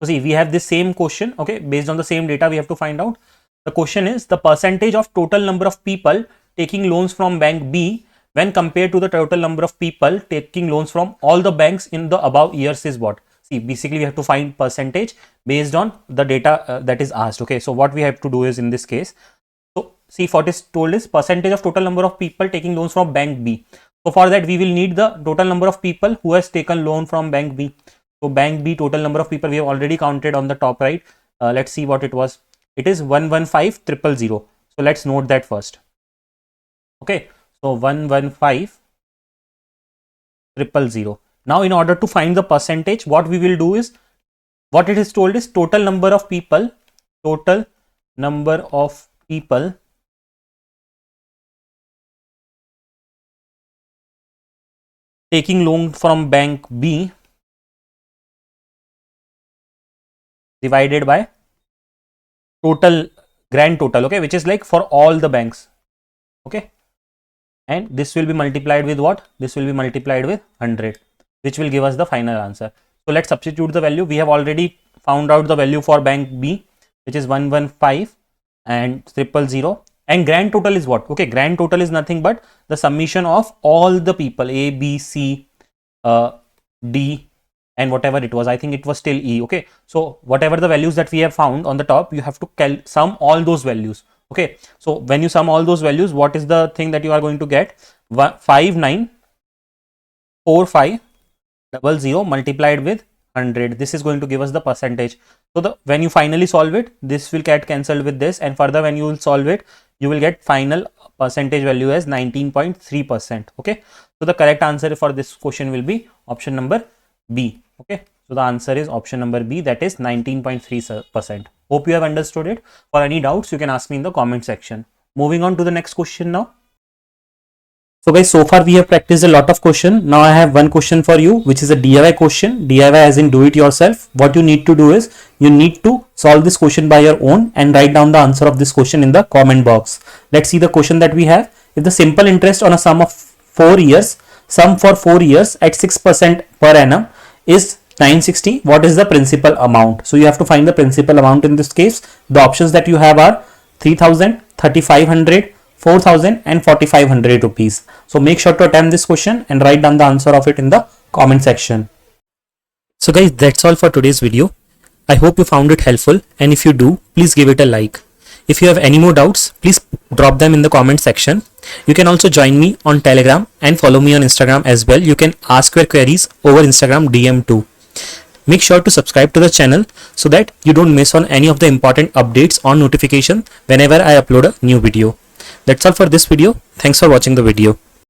So see, we have this same question. Okay, based on the same data we have to find out. The question is the percentage of total number of people taking loans from bank B when compared to the total number of people taking loans from all the banks in the above years is what? See, basically we have to find percentage based on the data that is asked. Okay, so what we have to do is in this case, so see, what is told is percentage of total number of people taking loans from bank B. So for that we will need the total number of people who has taken loan from bank B. So bank B total number of people we have already counted on the top right. Let's see what it was. It is 115,000. So let's note that first. Okay, so 115,000. Now in order to find the percentage, what we will do is, what it is told is total number of people taking loan from bank B divided by grand total, okay, which is like for all the banks. Okay, and this will be multiplied with what? This will be multiplied with 100, which will give us the final answer. So let's substitute the value. We have already found out the value for bank B, which is 115 and 000, and grand total is what? Okay, grand total is nothing but the summation of all the people A, B, C, D and whatever it was. I think it was still E. Okay, so whatever the values that we have found on the top, you have to sum all those values. Okay, so when you sum all those values, what is the thing that you are going to get? 594500 multiplied with 100. This is going to give us the percentage. So when you finally solve it, this will get cancelled with this, and further when you will solve it, you will get final percentage value as 19.3%. Okay, so the correct answer for this question will be option number B. Okay, so the answer is option number B, that is 19.3%. Hope you have understood it. For any doubts, you can ask me in the comment section. Moving on to the next question now. So guys, so far we have practiced a lot of question. Now I have one question for you, which is a DIY question. DIY as in do it yourself. What you need to do is, you need to solve this question by your own and write down the answer of this question in the comment box. Let's see the question that we have. If the simple interest on a sum for 4 years at 6% per annum is 960. What is the principal amount? So you have to find the principal amount in this case. The options that you have are 3000, 3500, 4000 and 4500 rupees. So make sure to attempt this question and write down the answer of it in the comment section. So guys, that's all for today's video. I hope you found it helpful, and if you do, please give it a like. If you have any more doubts, please drop them in the comment section. You can also join me on Telegram and follow me on Instagram as well. You can ask your queries over Instagram DM too. Make sure to subscribe to the channel so that you don't miss on any of the important updates on notification whenever I upload a new video. That's all for this video. Thanks for watching the video.